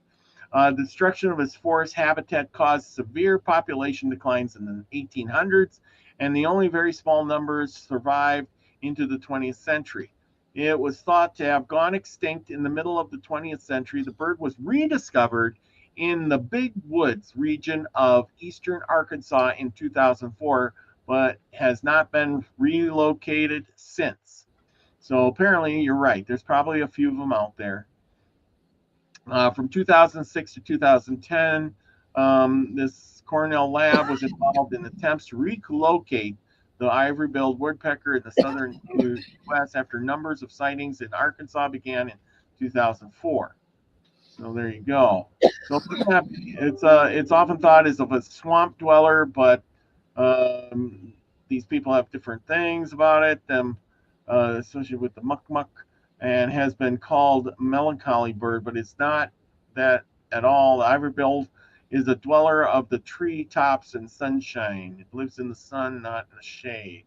Speaker 1: The destruction of its forest habitat caused severe population declines in the 1800s, and the only very small numbers survived into the 20th century. It was thought to have gone extinct in the middle of the 20th century. The bird was rediscovered in the Big Woods region of eastern Arkansas in 2004, but has not been relocated since. So apparently, you're right. There's probably a few of them out there. From 2006 to 2010, this Cornell lab was involved in attempts to relocate the ivory-billed woodpecker in the southern U.S. after numbers of sightings in Arkansas began in 2004. So there you go. So it's often thought as of a swamp dweller, but these people have different things about it. Associated with the muck, and has been called melancholy bird, but it's not that at all. The ivory-billed is a dweller of the tree tops and sunshine. It lives in the sun, not in the shade.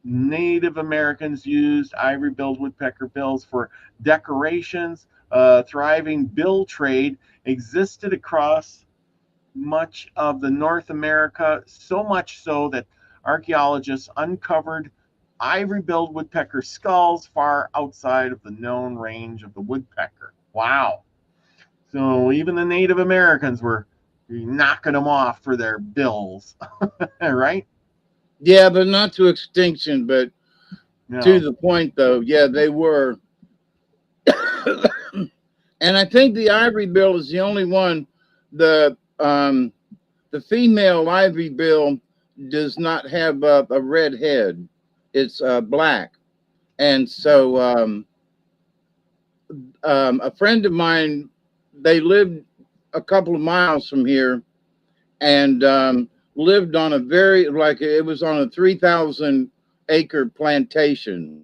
Speaker 1: Native Americans used ivory-billed woodpecker bills for decorations. Thriving bill trade existed across much of the North America, so much so that archaeologists uncovered ivory-billed woodpecker skulls far outside of the known range of the woodpecker. Wow. So even the Native Americans were knocking them off for their bills, right?
Speaker 2: yeah, but not to extinction, but
Speaker 1: No.
Speaker 2: to the point though. Yeah, they were. And I think the ivory bill is the only one. The female ivory bill does not have a red head. It's black. And so a friend of mine, they lived a couple of miles from here, and lived on a it was on a 3,000 acre plantation,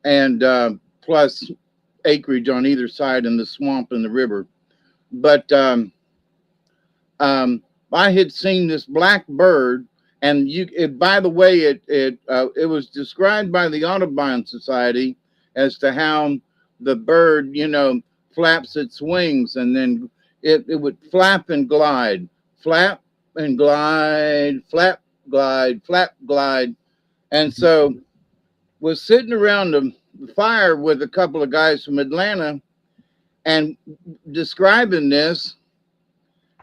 Speaker 2: and plus acreage on either side in the swamp and the river. But I had seen this black bird, and by the way, it was described by the Audubon Society as to how the bird, flaps its wings, and then it would flap and glide, flap and glide, flap, glide, flap, glide. And so was sitting around the fire with a couple of guys from Atlanta and describing this.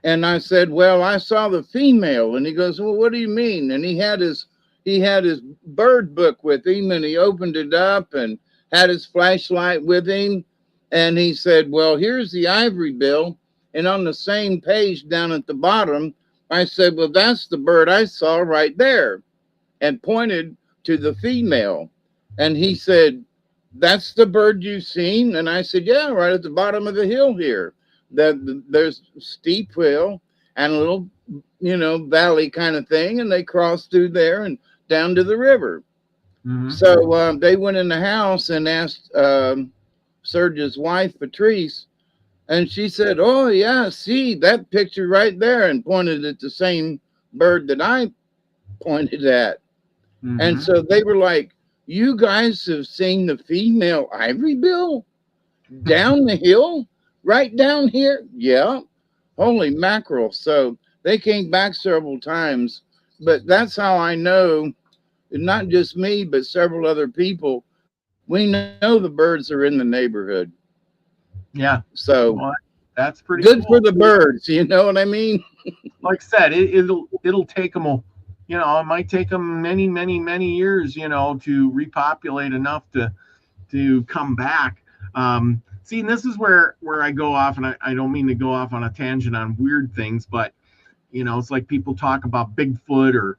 Speaker 2: And I said, well, I saw the female. And he goes, well, what do you mean? And he had his bird book with him, and he opened it up and had his flashlight with him. And he said, well, here's the ivory bill. And on the same page down at the bottom, I said, well, that's the bird I saw right there, and pointed to the female. And he said, that's the bird you've seen? And I said, yeah, right at the bottom of the hill here. There's a steep hill and a little, valley kind of thing. And they crossed through there and down to the river. Mm-hmm. So they went in the house and asked Serge's wife, Patrice, and she said, oh, yeah, see that picture right there, and pointed at the same bird that I pointed at. Mm-hmm. And so they were like, you guys have seen the female ivory bill down the hill, right down here? Yeah. Holy mackerel. So they came back several times, but that's how I know, not just me, but several other people, we know the birds are in the neighborhood.
Speaker 1: Yeah.
Speaker 2: So
Speaker 1: well, that's pretty
Speaker 2: good
Speaker 1: cool.
Speaker 2: for the birds. You know what I mean?
Speaker 1: Like I said, it'll take them, it might take them many, many, many years, to repopulate enough to come back. See, and this is where I go off, and I don't mean to go off on a tangent on weird things, but it's like people talk about Bigfoot or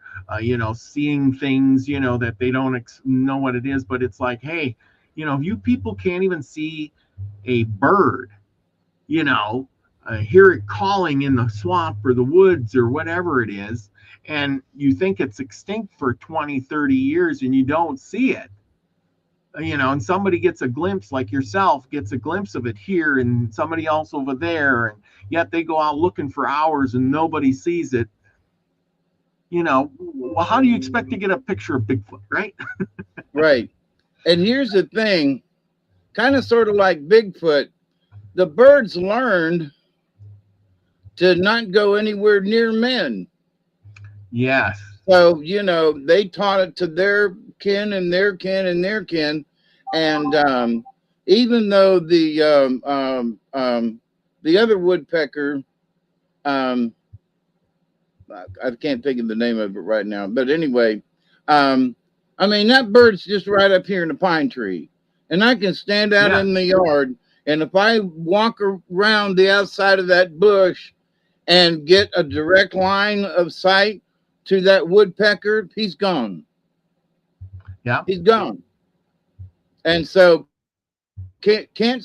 Speaker 1: seeing things that they don't know what it is, but it's like, hey, if you people can't even see a bird, hear it calling in the swamp or the woods or whatever it is, and you think it's extinct for 20, 30 years and you don't see it, and somebody gets a glimpse, like yourself gets a glimpse of it here and somebody else over there, and yet they go out looking for hours and nobody sees it, well, how do you expect to get a picture of Bigfoot, right?
Speaker 2: Right. And here's the thing, kind of sort of like Bigfoot, the birds learned to not go anywhere near men.
Speaker 1: Yes.
Speaker 2: So, they taught it to their kin and their kin and their kin. And even though the other woodpecker, I can't think of the name of it right now, but anyway, that bird's just right up here in the pine tree, and I can stand out in the yard, and if I walk around the outside of that bush and get a direct line of sight to that woodpecker, he's gone.
Speaker 1: Yeah,
Speaker 2: he's gone. And so can't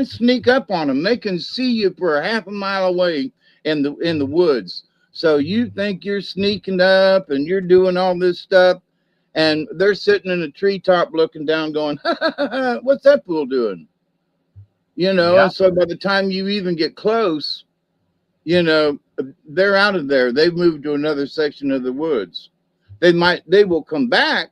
Speaker 2: sneak up on them. They can see you for a half a mile away in the woods. So you think you're sneaking up and you're doing all this stuff, and they're sitting in a treetop looking down going, ha, ha, ha, ha, what's that fool doing? And so by the time you even get close, they're out of there. They've moved to another section of the woods. They will come back.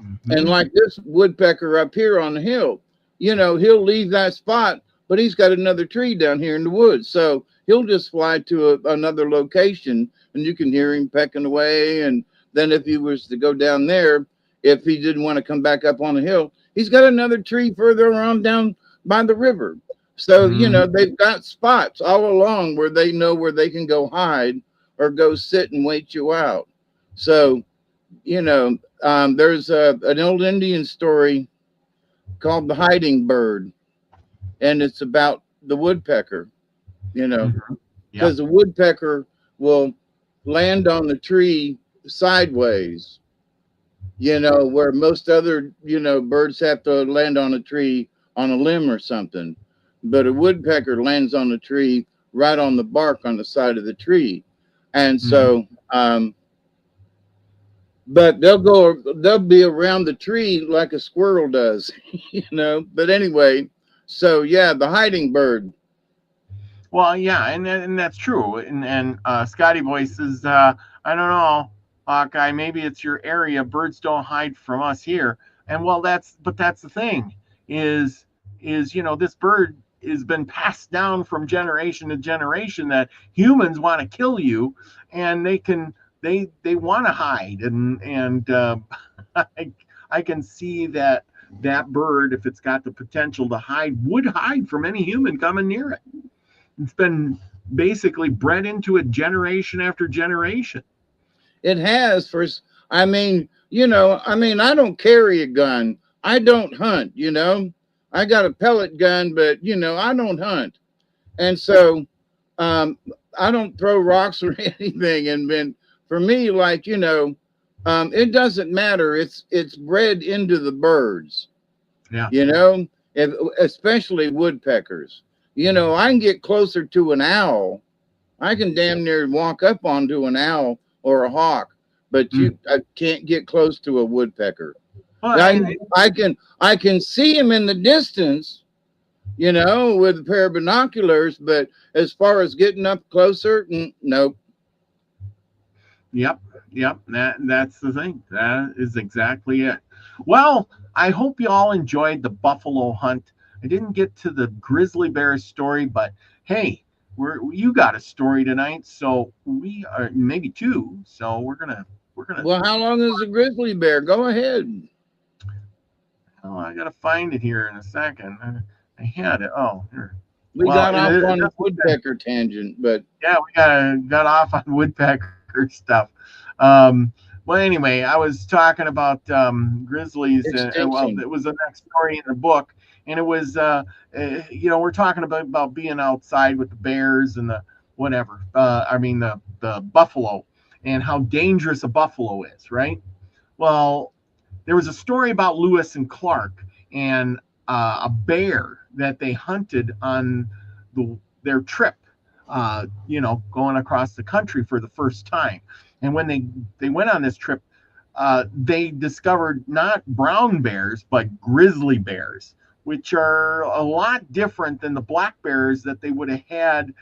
Speaker 2: Mm-hmm. And like this woodpecker up here on the hill, he'll leave that spot, but he's got another tree down here in the woods. So he'll just fly to another location, and you can hear him pecking away. And then if he was to go down there, if he didn't want to come back up on the hill, he's got another tree further on down by the river. So, they've got spots all along where they know where they can go hide or go sit and wait you out. So, there's an old Indian story called The Hiding Bird, and it's about the woodpecker, because the woodpecker will land on the tree sideways, where most other, birds have to land on a tree on a limb or something. But a woodpecker lands on the tree right on the bark on the side of the tree. And so, but they'll be around the tree like a squirrel does, But anyway, so yeah, the hiding bird.
Speaker 1: Well, yeah, and that's true. And Scotty Boy says, I don't know, Hawkeye, maybe it's your area. Birds don't hide from us here. And well, that's the thing is this bird has been passed down from generation to generation, that humans want to kill you, and they want to hide, and I can see that bird, if it's got the potential to hide, would hide from any human coming near it. It's been basically bred into it generation after generation.
Speaker 2: It has. I don't carry a gun. I don't hunt, I got a pellet gun, but I don't hunt. And so I don't throw rocks or anything. And then for me, like, it doesn't matter. It's bred into the birds,
Speaker 1: Yeah.
Speaker 2: Especially woodpeckers. I can get closer to an owl. I can damn near walk up onto an owl or a hawk, but I can't get close to a woodpecker.
Speaker 1: Well,
Speaker 2: I can see him in the distance, with a pair of binoculars, but as far as getting up closer, nope.
Speaker 1: Yep. That's the thing. That is exactly it. Well, I hope you all enjoyed the buffalo hunt. I didn't get to the grizzly bear story, but hey, you got a story tonight, so we are maybe two. So we're gonna.
Speaker 2: Well, how long is a grizzly bear? Go ahead.
Speaker 1: Oh, I gotta find it here in a second. I had it. Oh, here.
Speaker 2: We got off on a woodpecker tangent, but
Speaker 1: yeah, we got off on woodpecker stuff. Well, anyway, I was talking about grizzlies, and well, it was the next story in the book, and it was we're talking about being outside with the bears and the whatever. The buffalo, and how dangerous a buffalo is, right? Well, there was a story about Lewis and Clark and a bear that they hunted on their trip, going across the country for the first time. And when they went on this trip, they discovered not brown bears, but grizzly bears, which are a lot different than the black bears that they would have had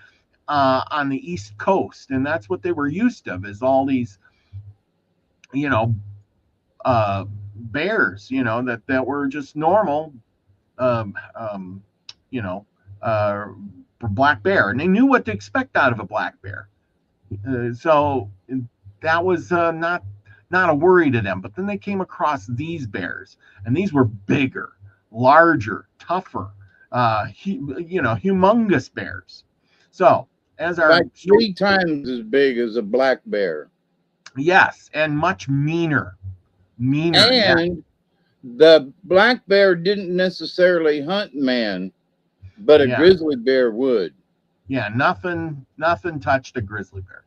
Speaker 1: on the East Coast. And that's what they were used to, is all these, bears, that were just normal, black bear. And they knew what to expect out of a black bear. So that was not a worry to them. But then they came across these bears, and these were bigger, larger, tougher, humongous bears. So as our
Speaker 2: like 3 times as big as a black bear.
Speaker 1: Yes, and much meaner.
Speaker 2: And the black bear didn't necessarily hunt man, but a grizzly bear would.
Speaker 1: Yeah, nothing touched a grizzly bear.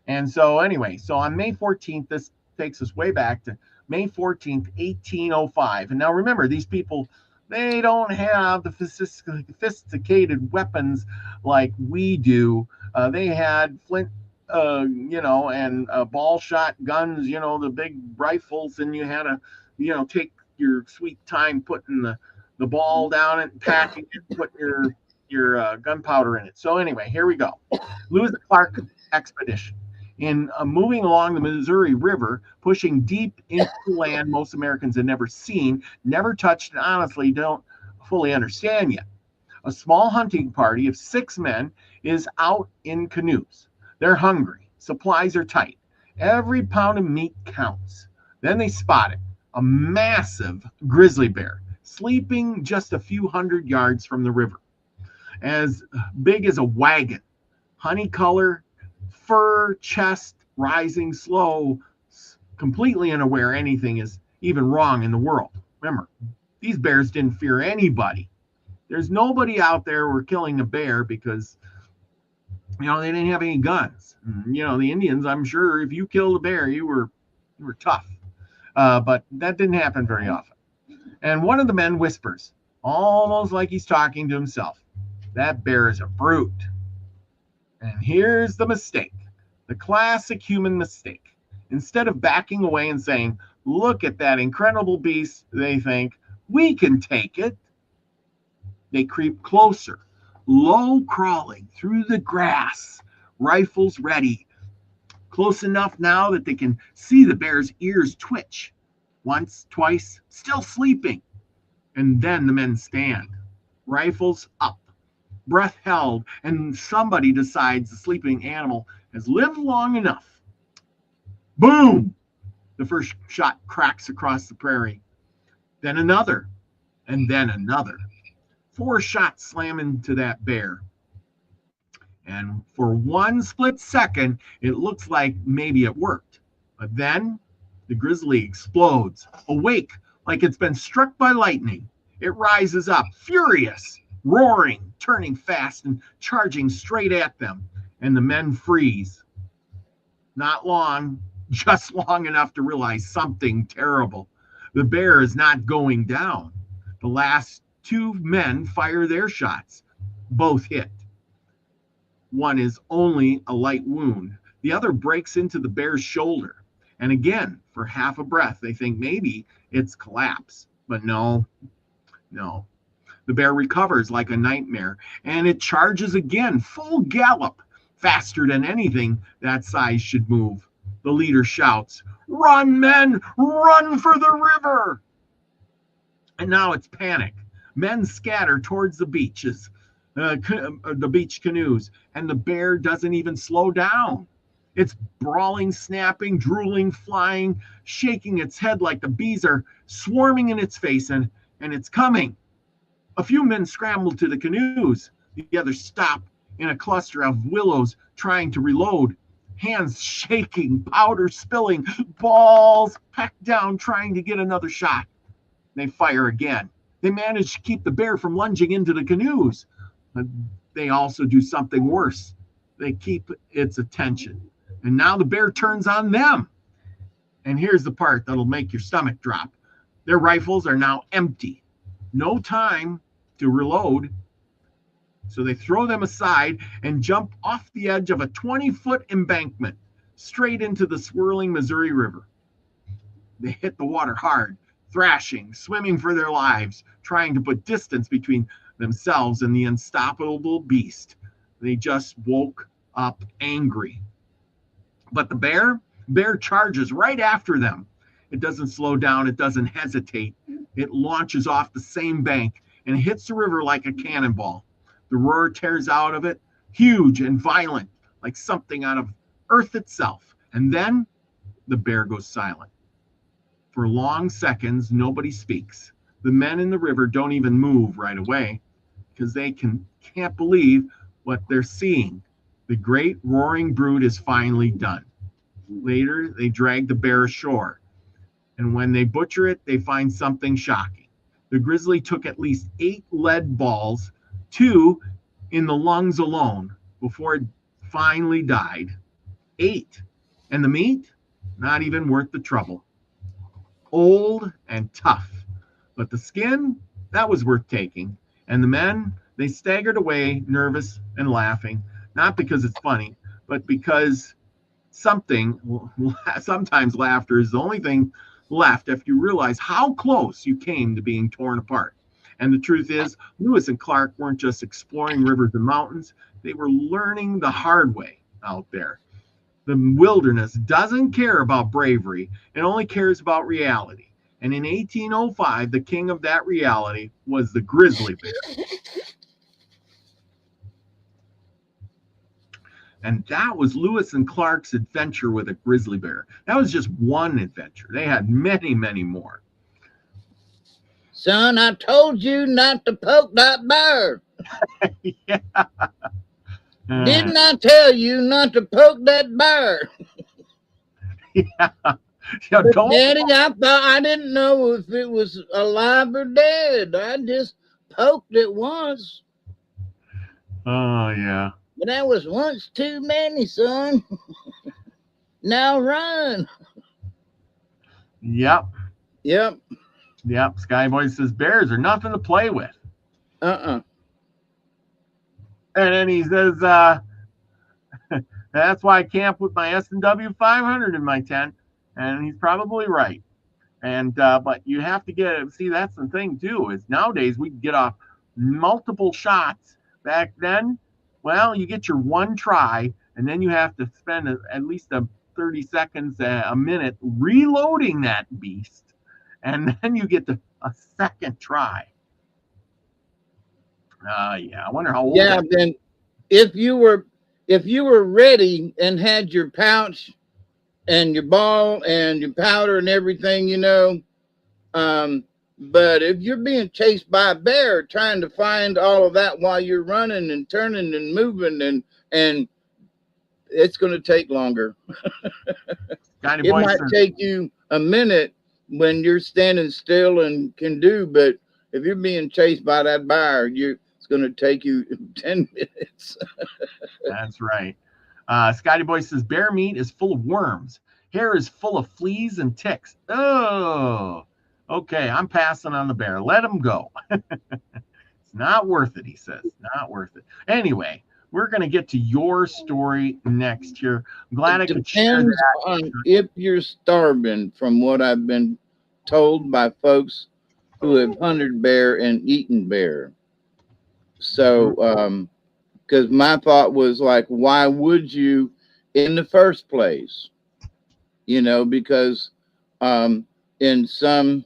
Speaker 1: And so anyway, so on May 14th, this takes us way back to May 14th, 1805. And now remember, these people, they don't have the sophisticated weapons like we do. They had flint, and ball shot guns, the big rifles, and you had to, take your sweet time putting the ball down and packing it, putting your gunpowder in it. So anyway, here we go. Lewis and Clark expedition. In moving along the Missouri River, pushing deep into land most Americans had never seen, never touched, and honestly don't fully understand yet. A small hunting party of 6 men is out in canoes. They're hungry. Supplies are tight. Every pound of meat counts. Then they spotted a massive grizzly bear sleeping just a few hundred yards from the river. As big as a wagon, honey color, fur, chest, rising slow, completely unaware anything is even wrong in the world. Remember, these bears didn't fear anybody. There's nobody out there who were killing a bear because, they didn't have any guns. The Indians, I'm sure if you killed a bear, you were tough. But that didn't happen very often. And one of the men whispers, almost like he's talking to himself, "That bear is a brute." And here's the mistake, the classic human mistake. Instead of backing away and saying, "Look at that incredible beast," they think, "We can take it." They creep closer, low crawling through the grass, rifles ready. Close enough now that they can see the bear's ears twitch. Once, twice, still sleeping. And then the men stand, rifles up, breath held, and somebody decides the sleeping animal has lived long enough. Boom! The first shot cracks across the prairie. Then another, and then another. 4 shots slam into that bear. And for one split second, it looks like maybe it worked. But then the grizzly explodes, awake like it's been struck by lightning. It rises up, furious, roaring, turning fast and charging straight at them. and the men freeze. Not long, just long enough to realize something terrible. The bear is not going down. The last two men fire their shots. Both hit. One is only a light wound. The other breaks into the bear's shoulder. And again, for half a breath, they think maybe it's collapse. But no. The bear recovers like a nightmare, and it charges again, full gallop, faster than anything that size should move. The leader shouts, "Run, men! Run for the river!" And now it's panic. Men scatter towards the beaches, the beach canoes, and the bear doesn't even slow down. It's brawling, snapping, drooling, flying, shaking its head like the bees are swarming in its face, and it's coming. A few men scramble to the canoes. The others stop in a cluster of willows trying to reload. Hands shaking, powder spilling, balls packed down trying to get another shot. They fire again. They manage to keep the bear from lunging into the canoes. But they also do something worse. They keep its attention. And now the bear turns on them. And here's the part that'll make your stomach drop. Their rifles are now empty. No time to reload. So they throw them aside and jump off the edge of a 20-foot embankment straight into the swirling Missouri River. They hit the water hard, thrashing, swimming for their lives, trying to put distance between themselves and the unstoppable beast. They just woke up angry. But the bear charges right after them. It doesn't slow down. It doesn't hesitate. It launches off the same bank and hits the river like a cannonball. The roar tears out of it, huge and violent, like something out of earth itself. And then the bear goes silent. For long seconds, nobody speaks. The men in the river don't even move right away because they can't believe what they're seeing. The great roaring brute is finally done. Later, they drag the bear ashore. And when they butcher it, they find something shocking. The grizzly took at least 8 lead balls, 2 in the lungs alone, before it finally died. 8. And the meat? Not even worth the trouble. Old and tough. But the skin, that was worth taking. And the men, they staggered away, nervous and laughing, not because it's funny, but because sometimes laughter is the only thing left after you realize how close you came to being torn apart. And the truth is, Lewis and Clark weren't just exploring rivers and mountains, they were learning the hard way out there. The wilderness doesn't care about bravery, it only cares about reality. And in 1805, the king of that reality was the grizzly bear. And that was Lewis and Clark's adventure with a grizzly bear. That was just one adventure. They had many, many more.
Speaker 2: Son, I told you not to poke that bear.
Speaker 1: Yeah.
Speaker 2: Didn't I tell you not to poke that bear?
Speaker 1: Yeah.
Speaker 2: Daddy, I didn't know if it was alive or dead. I just poked it once.
Speaker 1: Oh, yeah.
Speaker 2: But that was once too many, son. Now run.
Speaker 1: Yep.
Speaker 2: Yep.
Speaker 1: Skyboy says bears are nothing to play with. And then he says, that's why I camp with my S&W 500 in my tent. And he's probably right. And but you have to see, that's the thing too, is nowadays we can get off multiple shots. Back then, well, you get your one try, and then you have to spend at least 30 seconds, a minute reloading that beast. And then you get a second try. Yeah, I wonder how old.
Speaker 2: Yeah, then if you were ready and had your pouch and your ball and your powder and everything, but if you're being chased by a bear, trying to find all of that while you're running and turning and moving, and it's going to take longer. It might take you a minute when you're standing still and can do, but if you're being chased by that bear, it's going to take you 10 minutes.
Speaker 1: That's right. Scotty Boy says bear meat is full of worms. Hair is full of fleas and ticks. Oh, okay. I'm passing on the bear. Let him go. It's not worth it, he says. Not worth it. Anyway, we're going to get to your story next here. I'm glad I could share
Speaker 2: Depends
Speaker 1: that.
Speaker 2: on if you're starving, from what I've been told by folks who have hunted bear and eaten bear. So, because my thought was like, why would you in the first place? You know, because in some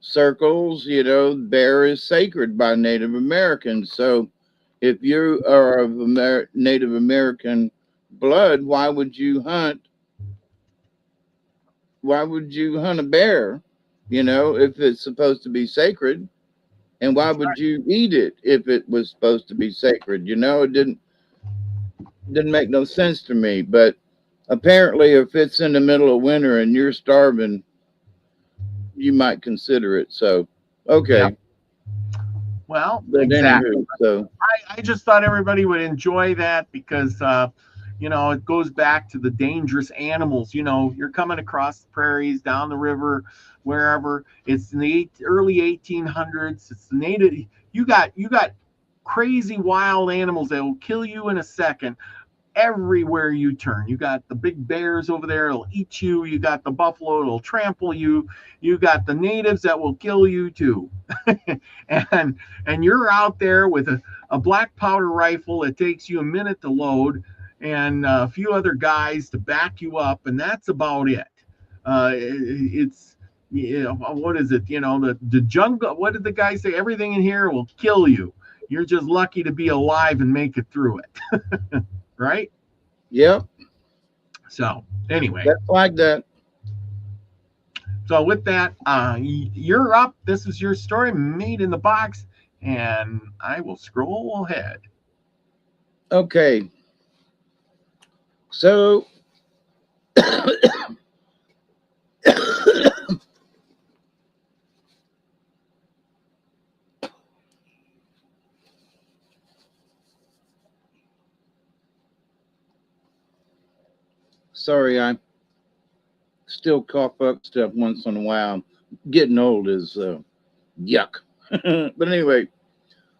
Speaker 2: circles, you know, bear is sacred by Native Americans. So if you are of Native American blood, why would you hunt a bear, you know, if it's supposed to be sacred? And why would you eat it if it was supposed to be sacred? You know, it didn't make no sense to me. But apparently, if it's in the middle of winter and you're starving, you might consider it. So, okay.
Speaker 1: Yep. Well,
Speaker 2: But
Speaker 1: exactly.
Speaker 2: anywho, so
Speaker 1: I just thought everybody would enjoy that because, you know, it goes back to the dangerous animals. You know, you're coming across the prairies, down the river, wherever. It's in the early 1800s. It's the native. You got crazy wild animals that will kill you in a second. Everywhere you turn, you got the big bears over there, it'll eat you. You got the buffalo, it'll trample you. You got the natives that will kill you too. and you're out there with a black powder rifle that takes you a minute to load and a few other guys to back you up, and that's about it. It's, you know, what is it? You know, the jungle, what did the guy say? Everything in here will kill you. You're just lucky to be alive and make it through it. Right?
Speaker 2: yep,
Speaker 1: So anyway,
Speaker 2: that's like that.
Speaker 1: so with that, you're up. This is your story, Made in the Box, and I will scroll ahead.
Speaker 2: Okay, so sorry, I still cough up stuff once in a while. Getting old is yuck. But anyway,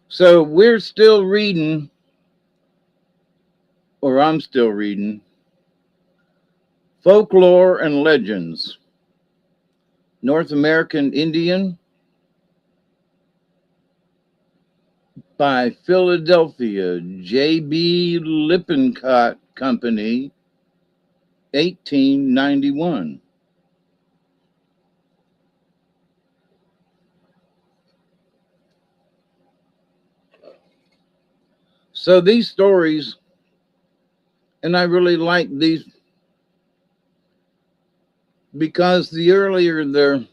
Speaker 2: so we're still reading, or I'm still reading, Folklore and Legends, North American Indian by Philadelphia, J.B. Lippincott Company, 1891. So these stories, and I really like these because the earlier they're,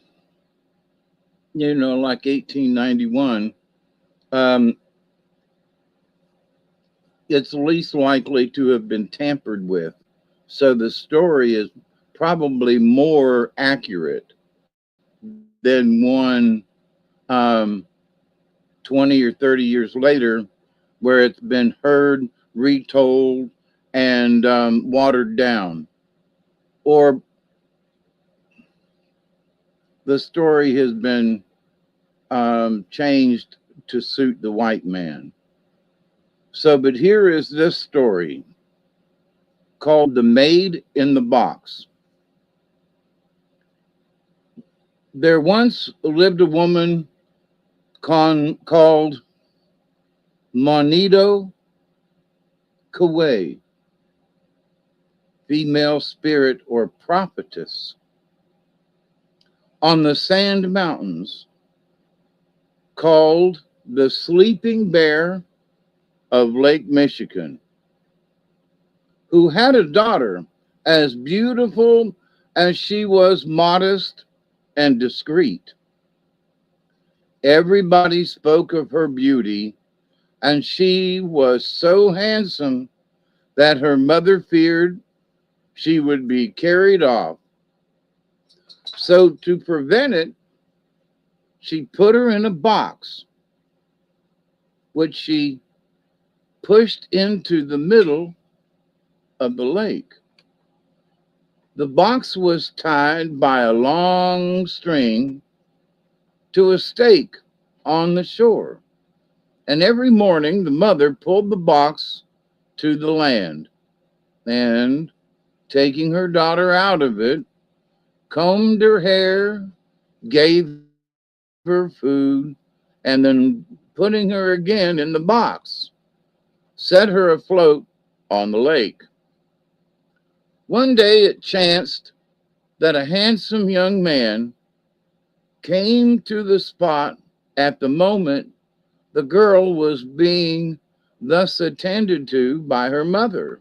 Speaker 2: you know, like 1891, it's least likely to have been tampered with. So the story is probably more accurate than one 20 or 30 years later, where it's been heard, retold, and watered down. Or the story has been changed to suit the white man. So, but here is this story called The Maid in the Box. There once lived a woman called Monito Kaway, female spirit or prophetess, on the sand mountains, called the Sleeping Bear of Lake Michigan, who had a daughter as beautiful as she was modest and discreet. Everybody spoke of her beauty, and she was so handsome that her mother feared she would be carried off. So to prevent it, she put her in a box, which she pushed into the middle of the lake. The box was tied by a long string to a stake on the shore, and every morning the mother pulled the box to the land and, taking her daughter out of it, combed her hair, gave her food, and then putting her again in the box, set her afloat on the lake. One day it chanced that a handsome young man came to the spot at the moment the girl was being thus attended to by her mother.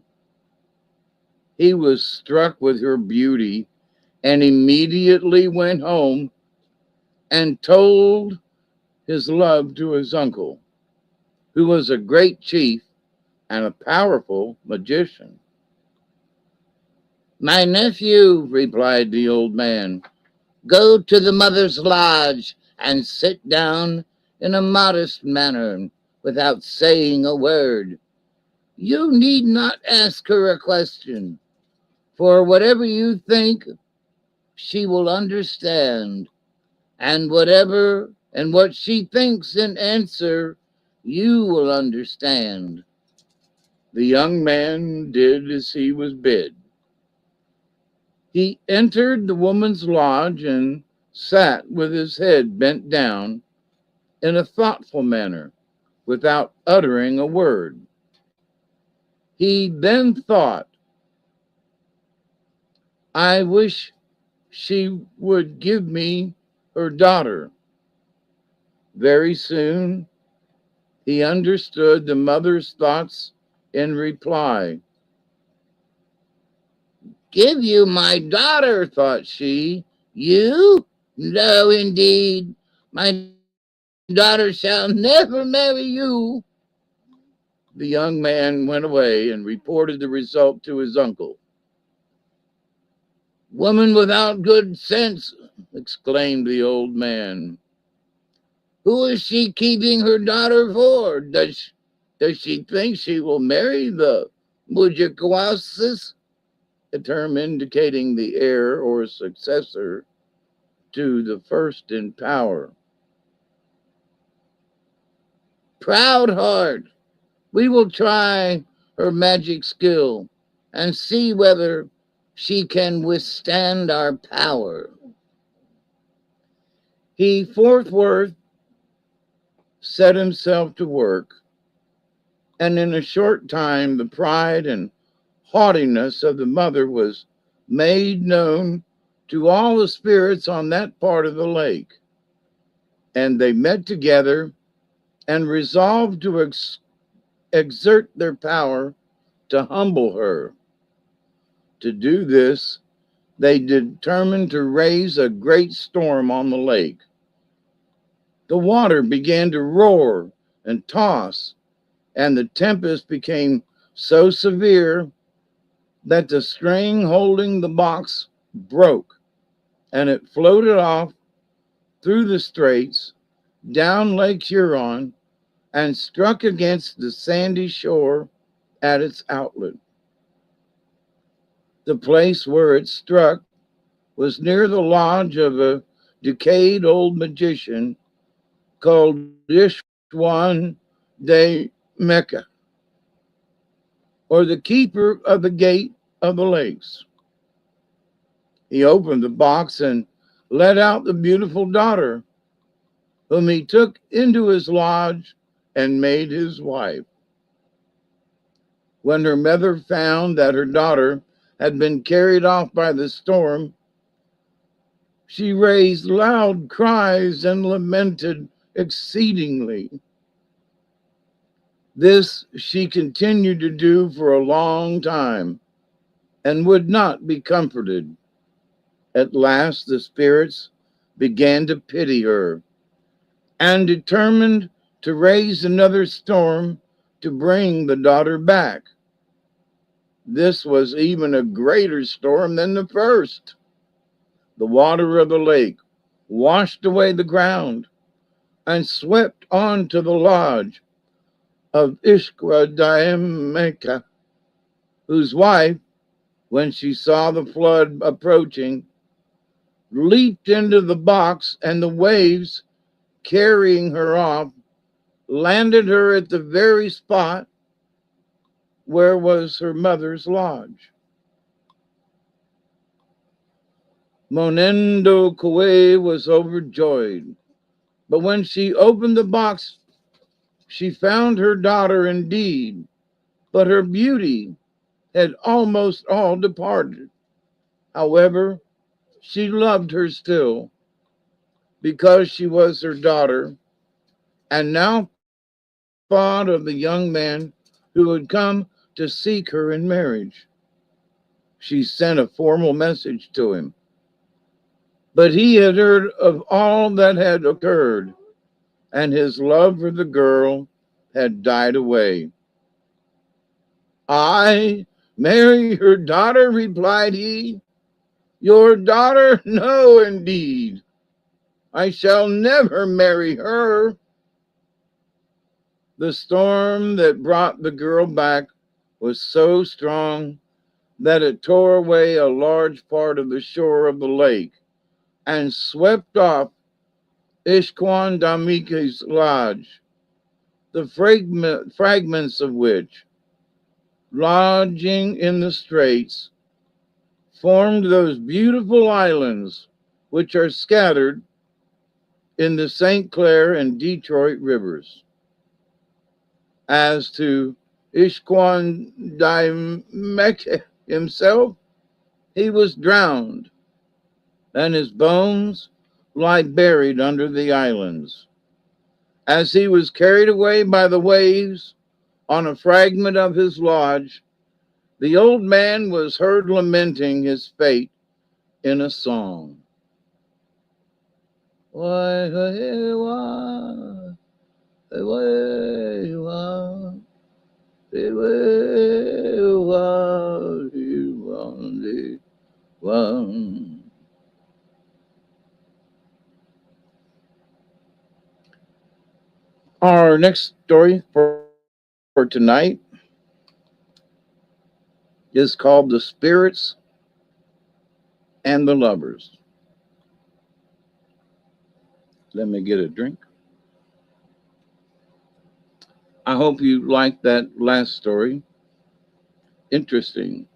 Speaker 2: He was struck with her beauty and immediately went home and told his love to his uncle, who was a great chief and a powerful magician. "My nephew," replied the old man, "go to the mother's lodge and sit down in a modest manner without saying a word. You need not ask her a question, for whatever you think, she will understand, and what she thinks in answer, you will understand." The young man did as he was bid. He entered the woman's lodge and sat with his head bent down in a thoughtful manner, without uttering a word. He then thought, "I wish she would give me her daughter." Very soon he understood the mother's thoughts in reply. "Give you my daughter," thought she. "You? No, indeed. My daughter shall never marry you." The young man went away and reported the result to his uncle. "Woman without good sense," exclaimed the old man. "Who is she keeping her daughter for? Does she think she will marry the Mujikawasis?" A term indicating the heir or successor to the first in power. "Proud heart, we will try her magic skill and see whether she can withstand our power." He forthwith set himself to work, and in a short time the pride and haughtiness of the mother was made known to all the spirits on that part of the lake, and they met together and resolved to exert their power to humble her. To do this, they determined to raise a great storm on the lake. The water began to roar and toss, and the tempest became so severe that the string holding the box broke, and it floated off through the straits, down Lake Huron, and struck against the sandy shore at its outlet. The place where it struck was near the lodge of a decayed old magician called Ishwan de Mecca, or the keeper of the gate of the lakes. He opened the box and let out the beautiful daughter, whom he took into his lodge and made his wife. When her mother found that her daughter had been carried off by the storm, she raised loud cries and lamented exceedingly. This she continued to do for a long time and would not be comforted. At last the spirits began to pity her and determined to raise another storm to bring the daughter back. This was even a greater storm than the first. The water of the lake washed away the ground and swept on to the lodge of Ishkwa Daemeka. whose wife, when she saw the flood approaching, leaped into the box, and the waves, carrying her off, landed her at the very spot where was her mother's lodge. Monendo Kwe was overjoyed, but when she opened the box, she found her daughter indeed, but her beauty had almost all departed. However, she loved her still, because she was her daughter, and now thought of the young man who had come to seek her in marriage. She sent a formal message to him, but he had heard of all that had occurred, and his love for the girl had died away. "I marry your daughter," replied he. "Your daughter? No, indeed. I shall never marry her." The storm that brought the girl back was so strong that it tore away a large part of the shore of the lake and swept off Ishkwan Damike's lodge, the fragments of which, lodging in the straits, formed those beautiful islands which are scattered in the St. Clair and Detroit rivers. As to Ishkwan Daimeke himself, he was drowned, and his bones lie buried under the islands. As he was carried away by the waves on a fragment of his lodge, the old man was heard lamenting his fate in a song. Why, hey, why, hey, why, hey, why. Our next story for tonight is called The Spirits and the Lovers. Let me get a drink. I hope you liked that last story. Interesting.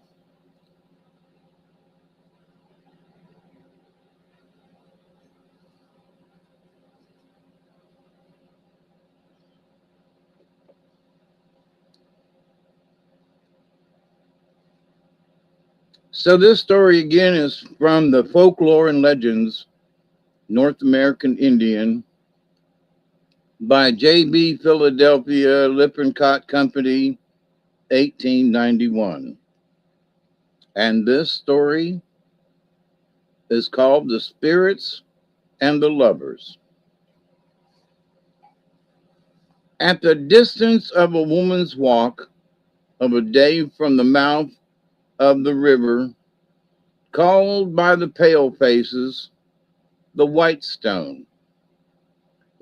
Speaker 2: So this story again is from the Folklore and Legends, North American Indian, by J.B. Philadelphia Lippincott Company, 1891. And this story is called The Spirits and the Lovers. At the distance of a woman's walk of a day from the mouth of the river, called by the pale faces the White Stone,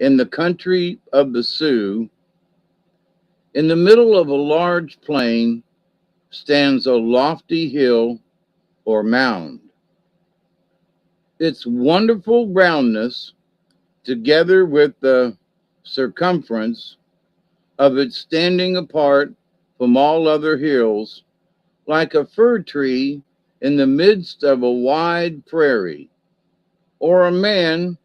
Speaker 2: in the country of the Sioux, in the middle of a large plain stands a lofty hill or mound. Its wonderful roundness, together with the circumference of it standing apart from all other hills, like a fir tree in the midst of a wide prairie, or a man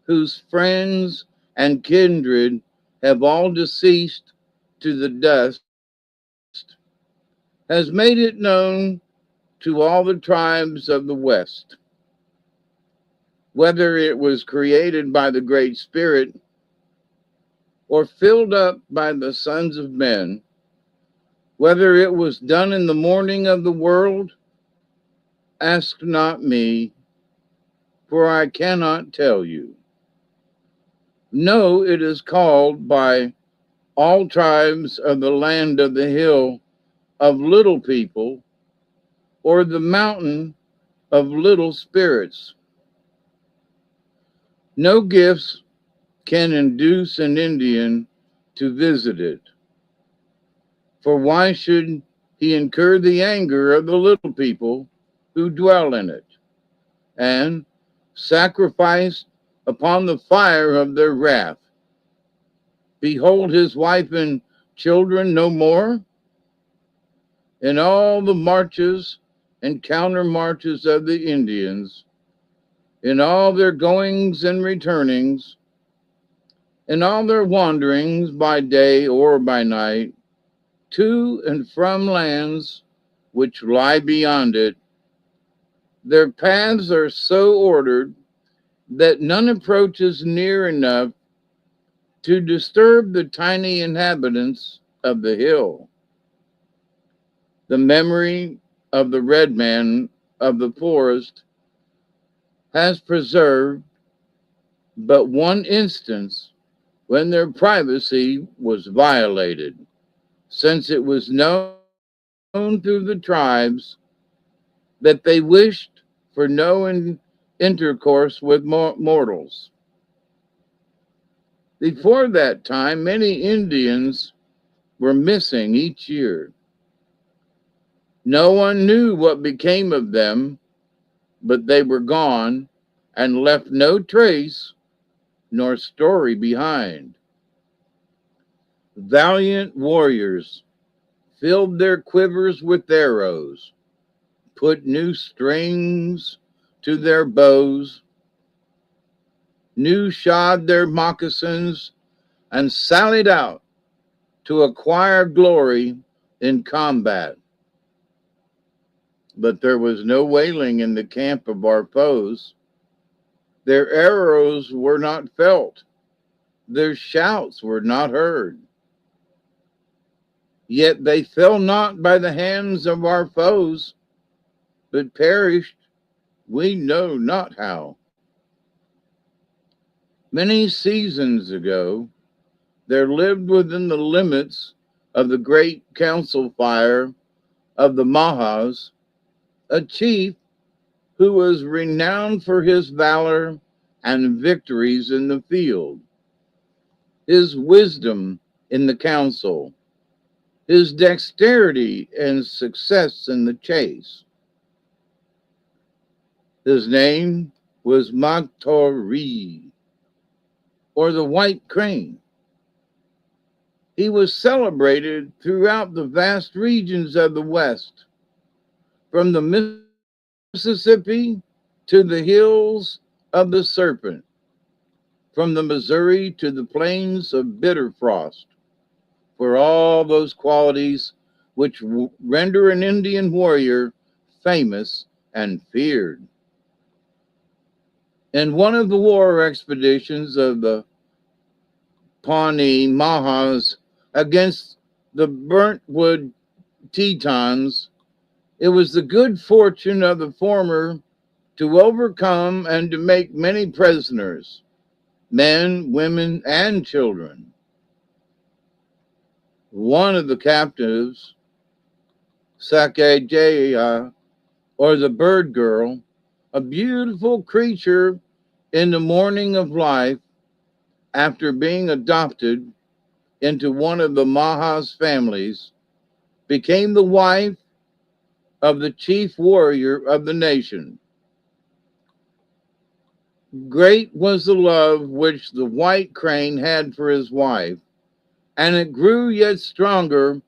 Speaker 2: whose friends and kindred have all deceased to the dust, has made it known to all the tribes of the West. Whether it was created by the Great Spirit or filled up by the sons of men, whether it was done in the morning of the world, ask not me, for I cannot tell you. No, it is called by all tribes of the land of the hill of little people, or the mountain of little spirits. No gifts can induce an Indian to visit it, for why should he incurred the anger of the little people who dwell in it, and sacrificed upon the fire of their wrath. Behold his wife and children no more. In all the marches and counter marches of the Indians, in all their goings and returnings, in all their wanderings by day or by night, to and from lands which lie beyond it, their paths are so ordered that none approaches near enough to disturb the tiny inhabitants of the hill. The memory of the red man of the forest has preserved but one instance when their privacy was violated, since it was known through the tribes that they wished for no intercourse with mortals. Before that time, many Indians were missing each year. No one knew what became of them, but they were gone and left no trace nor story behind. Valiant warriors filled their quivers with arrows, put new strings to their bows, new shod their moccasins, and sallied out to acquire glory in combat. But there was no wailing in the camp of our foes. Their arrows were not felt, their shouts were not heard. Yet they fell not by the hands of our foes, but perished we know not how. Many seasons ago, there lived within the limits of the great council fire of the Mahas a chief who was renowned for his valor and victories in the field, his wisdom in the council, his dexterity and success in the chase. His name was Magtori, or the White Crane. He was celebrated throughout the vast regions of the West, from the Mississippi to the hills of the Serpent, from the Missouri to the plains of Bitter Frost, for all those qualities which render an Indian warrior famous and feared. In one of the war expeditions of the Pawnee Mahas against the Burntwood Tetons, it was the good fortune of the former to overcome and to make many prisoners, men, women, and children. One of the captives, Sakajaya, or the bird girl, a beautiful creature in the morning of life, after being adopted into one of the Maha's families, became the wife of the chief warrior of the nation. Great was the love which the White Crane had for his wife, and it grew yet stronger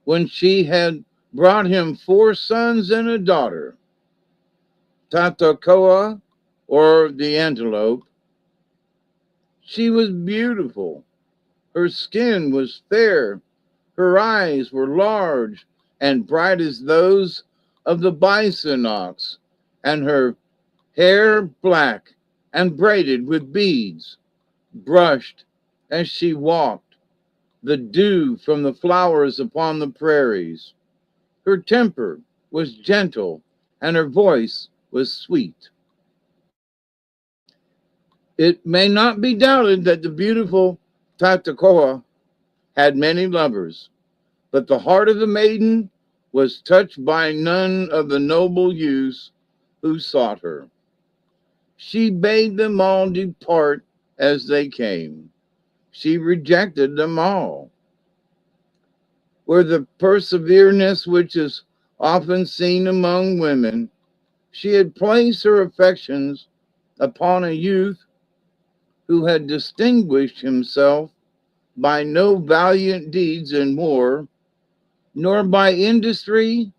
Speaker 2: when she had brought him 4 sons and a daughter. Tatakoa, or the antelope. She was beautiful. Her skin was fair. Her eyes were large and bright as those of the bison ox, and her hair black and braided with beads, brushed as she walked, the dew from the flowers upon the prairies. Her temper was gentle, and her voice was sweet. It may not be doubted that the beautiful Tatakoa had many lovers, but the heart of the maiden was touched by none of the noble youths who sought her. She bade them all depart as they came. She rejected them all. Where the persevereness which is often seen among women, she had placed her affections upon a youth who had distinguished himself by no valiant deeds in war, nor by industry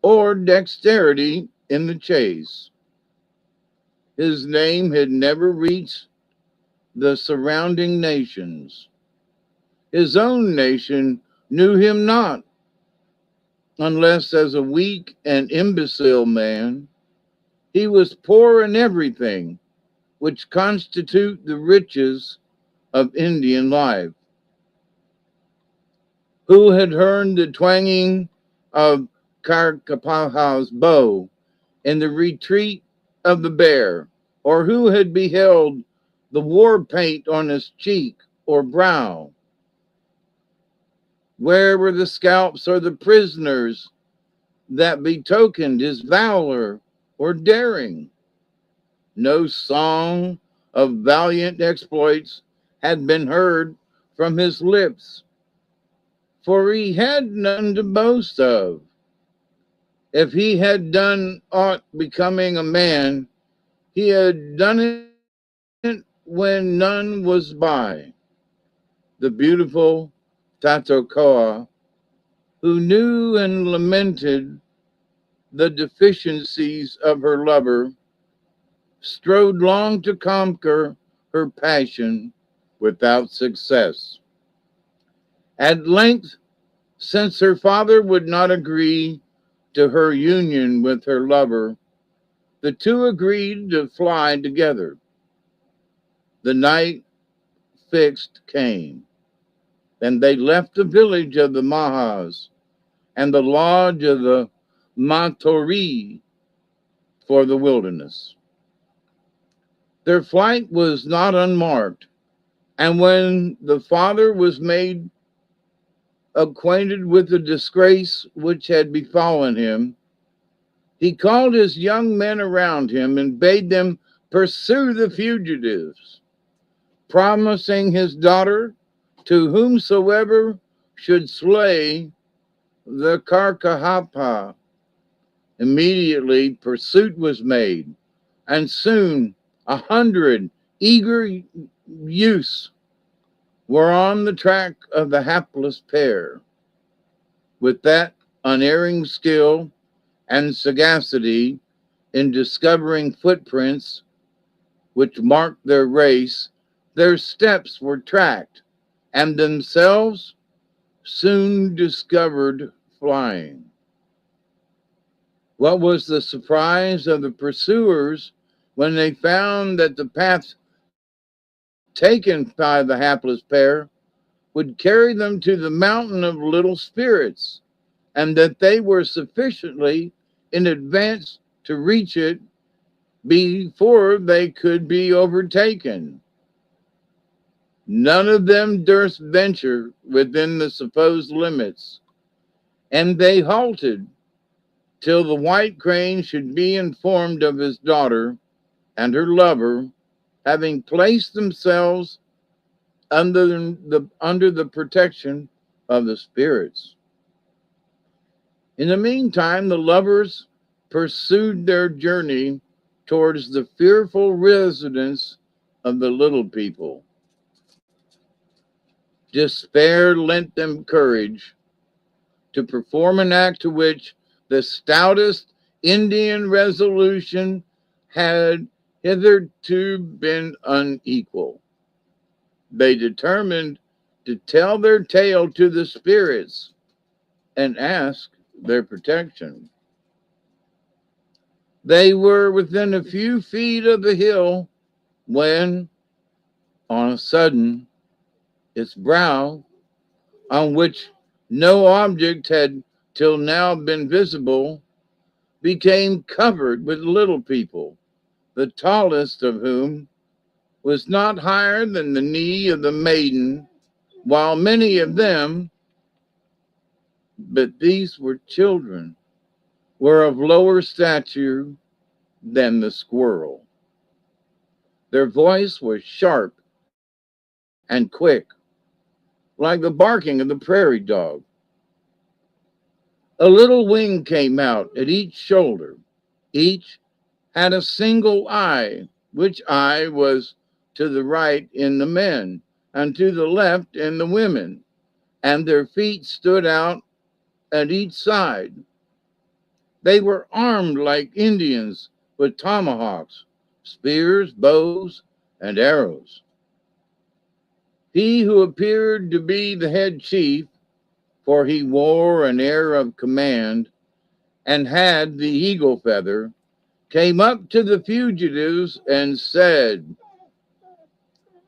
Speaker 2: or dexterity in the chase. His name had never reached the surrounding nations. His own nation knew him not, unless as a weak and imbecile man. He was poor in everything which constitute the riches of Indian life. Who had heard the twanging of Karkapaha's bow in the retreat of the bear, or who had beheld the war paint on his cheek or brow? Where were the scalps or the prisoners that betokened his valor or daring? No song of valiant exploits had been heard from his lips, for he had none to boast of. If he had done aught becoming a man, he had done it when none was by. The beautiful Tatokoa, who knew and lamented the deficiencies of her lover, strode long to conquer her passion without success. At length, since her father would not agree to her union with her lover, the two agreed to fly together. The night fixed came, and they left the village of the Mahas and the lodge of the Matori for the wilderness. Their flight was not unmarked, and when the father was made acquainted with the disgrace which had befallen him, he called his young men around him and bade them pursue the fugitives, promising his daughter to whomsoever should slay the Karkahapa. Immediately pursuit was made, and soon 100 eager youths were on the track of the hapless pair. With that unerring skill and sagacity in discovering footprints which marked their race, their steps were tracked, and themselves soon discovered flying. What was the surprise of the pursuers when they found that the path taken by the hapless pair would carry them to the mountain of little spirits, and that they were sufficiently in advance to reach it before they could be overtaken. None of them durst venture within the supposed limits, and they halted till the white crane should be informed of his daughter and her lover, having placed themselves under the protection of the spirits. In the meantime, the lovers pursued their journey towards the fearful residence of the little people. Despair lent them courage to perform an act to which the stoutest Indian resolution had hitherto been unequal. They determined to tell their tale to the spirits and ask their protection. They were within a few feet of the hill when, on a sudden, its brow, on which no object had till now been visible, became covered with little people, the tallest of whom was not higher than the knee of the maiden, while many of them, but these were children, were of lower stature than the squirrel. Their voice was sharp and quick, like the barking of the prairie dog. A little wing came out at each shoulder. Each had a single eye, which eye was to the right in the men, and to the left in the women, and their feet stood out at each side. They were armed like Indians with tomahawks, spears, bows, and arrows. He who appeared to be the head chief, for he wore an air of command and had the eagle feather, came up to the fugitives and said,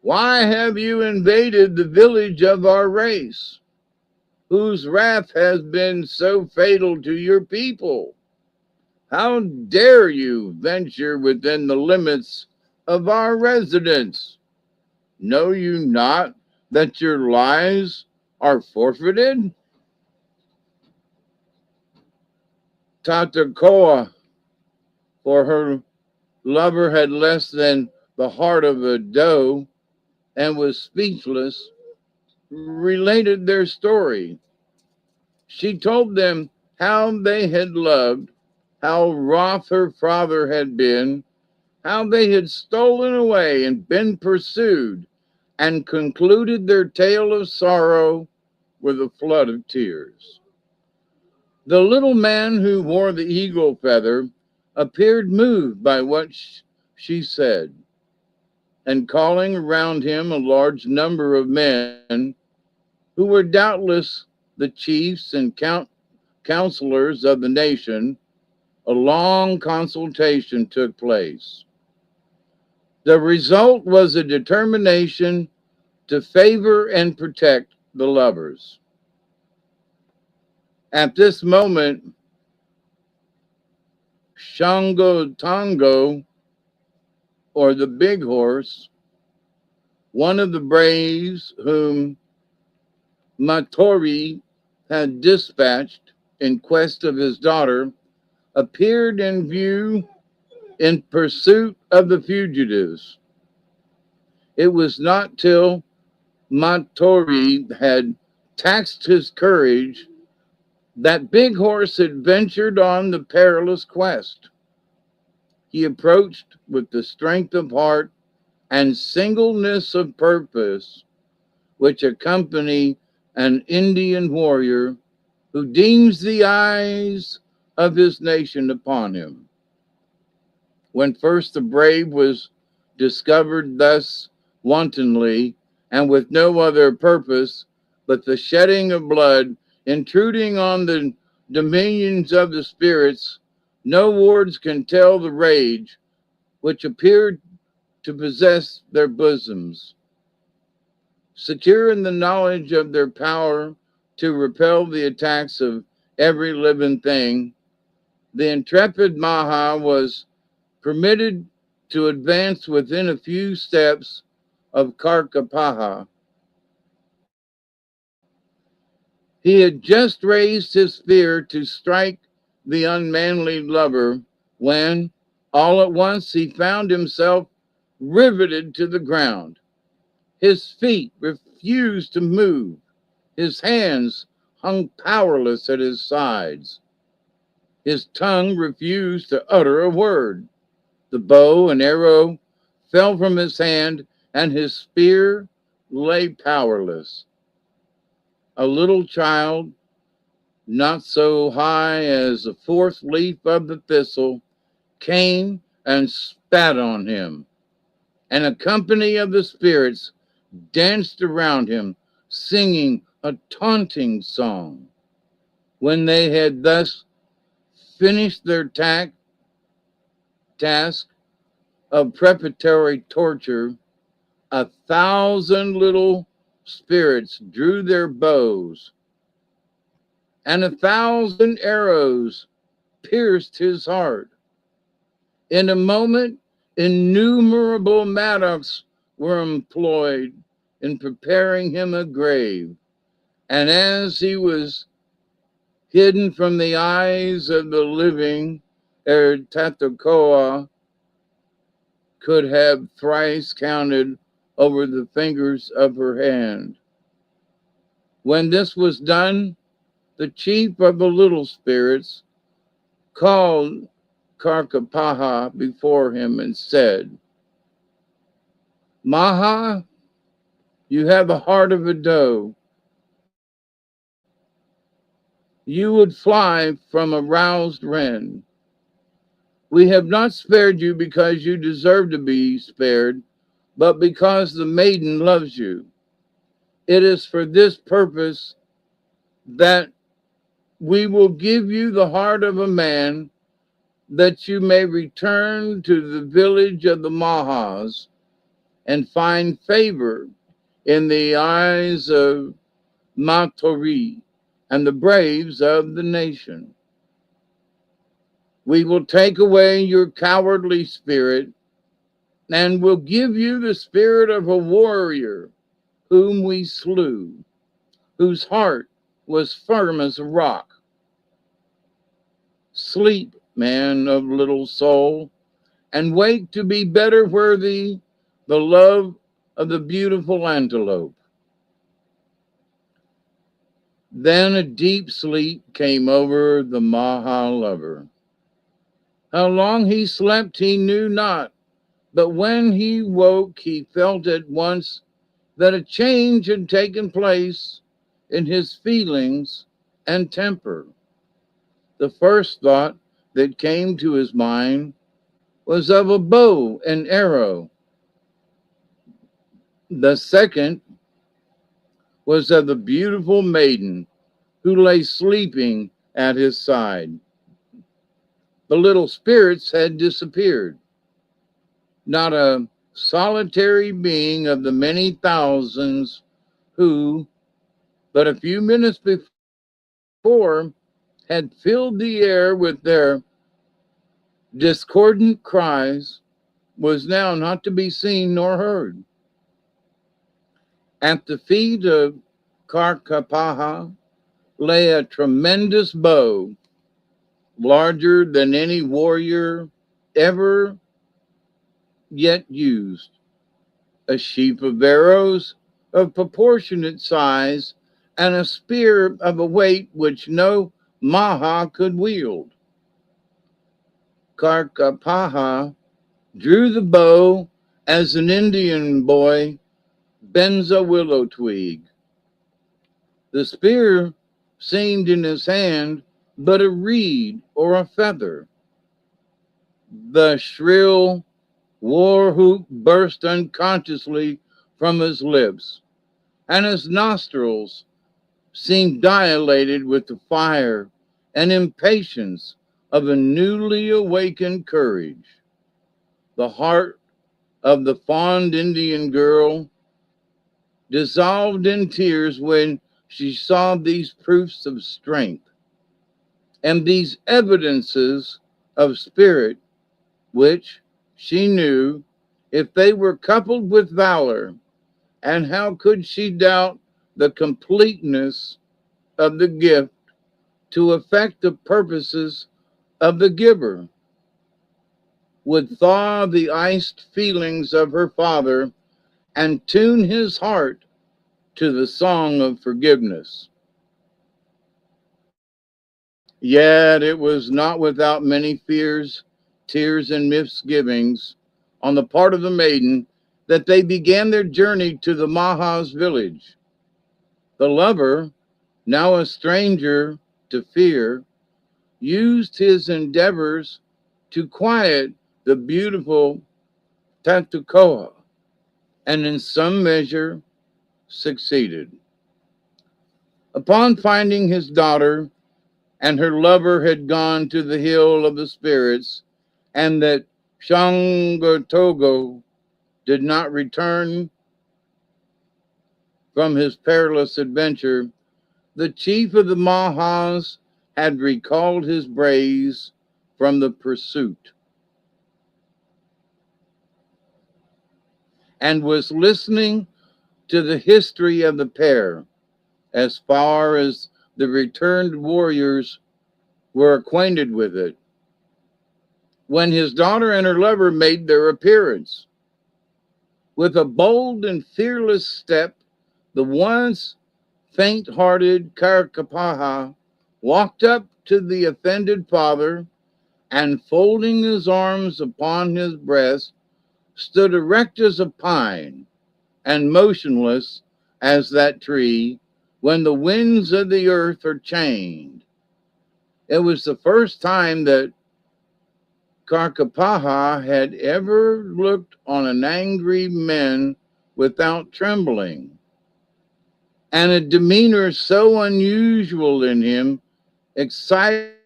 Speaker 2: "Why have you invaded the village of our race, whose wrath has been so fatal to your people? How dare you venture within the limits of our residence? Know you not that your lives are forfeited?" Tatakoa, for her lover had less than the heart of a doe and was speechless, related their story. She told them how they had loved, how wroth her father had been, how they had stolen away and been pursued, and concluded their tale of sorrow with a flood of tears. The little man who wore the eagle feather appeared moved by what she said, and calling around him a large number of men, who were doubtless the chiefs and counselors of the nation, a long consultation took place. The result was a determination to favor and protect the lovers. At this moment, Shango Tango, or the big horse, one of the braves whom Matori had dispatched in quest of his daughter, appeared in view in pursuit of the fugitives. It was not till Matori had taxed his courage that Big Horse had ventured on the perilous quest. He approached with the strength of heart and singleness of purpose which accompany an Indian warrior who deems the eyes of his nation upon him. When first the brave was discovered thus wantonly, and with no other purpose but the shedding of blood, intruding on the dominions of the spirits, no words can tell the rage which appeared to possess their bosoms. Secure in the knowledge of their power to repel the attacks of every living thing, the intrepid Maha was permitted to advance within a few steps of Karkapaha. He had just raised his spear to strike the unmanly lover when, all at once, he found himself riveted to the ground. His feet refused to move. His hands hung powerless at his sides. His tongue refused to utter a word. The bow and arrow fell from his hand, and his spear lay powerless. A little child, not so high as the fourth leaf of the thistle, came and spat on him, and a company of the spirits danced around him, singing a taunting song. When they had thus finished their task of preparatory torture, 1,000 little spirits drew their bows, and 1,000 arrows pierced his heart. In a moment, innumerable mattocks were employed in preparing him a grave, and as he was hidden from the eyes of the living, ere Tatakoa could have thrice counted over the fingers of her hand. When this was done, The chief of the little spirits called Karkapaha before him and said, Maha, you have the heart of a doe. You would fly from a roused wren. We have not spared you because you deserve to be spared, but because the maiden loves you. It is for this purpose that we will give you the heart of a man, that you may return to the village of the Mahas and find favor in the eyes of Matori and the braves of the nation. We will take away your cowardly spirit and will give you the spirit of a warrior whom we slew, whose heart was firm as a rock. Sleep, man of little soul, and wake to be better worthy the love of the beautiful antelope. Then a deep sleep came over the Maha lover. How long he slept he knew not, but when he woke he felt at once that a change had taken place in his feelings and temper. The first thought that came to his mind was of a bow and arrow. The second was of the beautiful maiden who lay sleeping at his side. The little spirits had disappeared. Not a solitary being of the many thousands who, but a few minutes before, had filled the air with their discordant cries, was now not to be seen nor heard. At the feet of Karkapaha lay a tremendous bow, larger than any warrior ever yet used, a sheaf of arrows of proportionate size, and a spear of a weight which no Maha could wield. Karkapaha drew the bow as an Indian boy bends a willow twig. The spear seemed in his hand but a reed or a feather. The shrill war whoop burst unconsciously from his lips, and his nostrils seemed dilated with the fire and impatience of a newly awakened courage. The heart of the fond Indian girl dissolved in tears when she saw these proofs of strength and these evidences of spirit, which she knew, if they were coupled with valor, and how could she doubt the completeness of the gift to effect the purposes of the giver, would thaw the iced feelings of her father and tune his heart to the song of forgiveness. Yet it was not without many fears, tears, and misgivings on the part of the maiden that they began their journey to the Maha's village. The lover, now a stranger to fear, used his endeavors to quiet the beautiful Tatukoa, and in some measure succeeded. Upon finding his daughter and her lover had gone to the hill of the spirits, and that Shangotogo did not return from his perilous adventure, the chief of the Mahas had recalled his braves from the pursuit and was listening to the history of the pair as far as the returned warriors were acquainted with it, when his daughter and her lover made their appearance. With a bold and fearless step, the once faint-hearted Karkapaha walked up to the offended father, and folding his arms upon his breast, stood erect as a pine and motionless as that tree when the winds of the earth are chained. It was the first time that Karkapaha had ever looked on an angry man without trembling, and a demeanor so unusual in him excited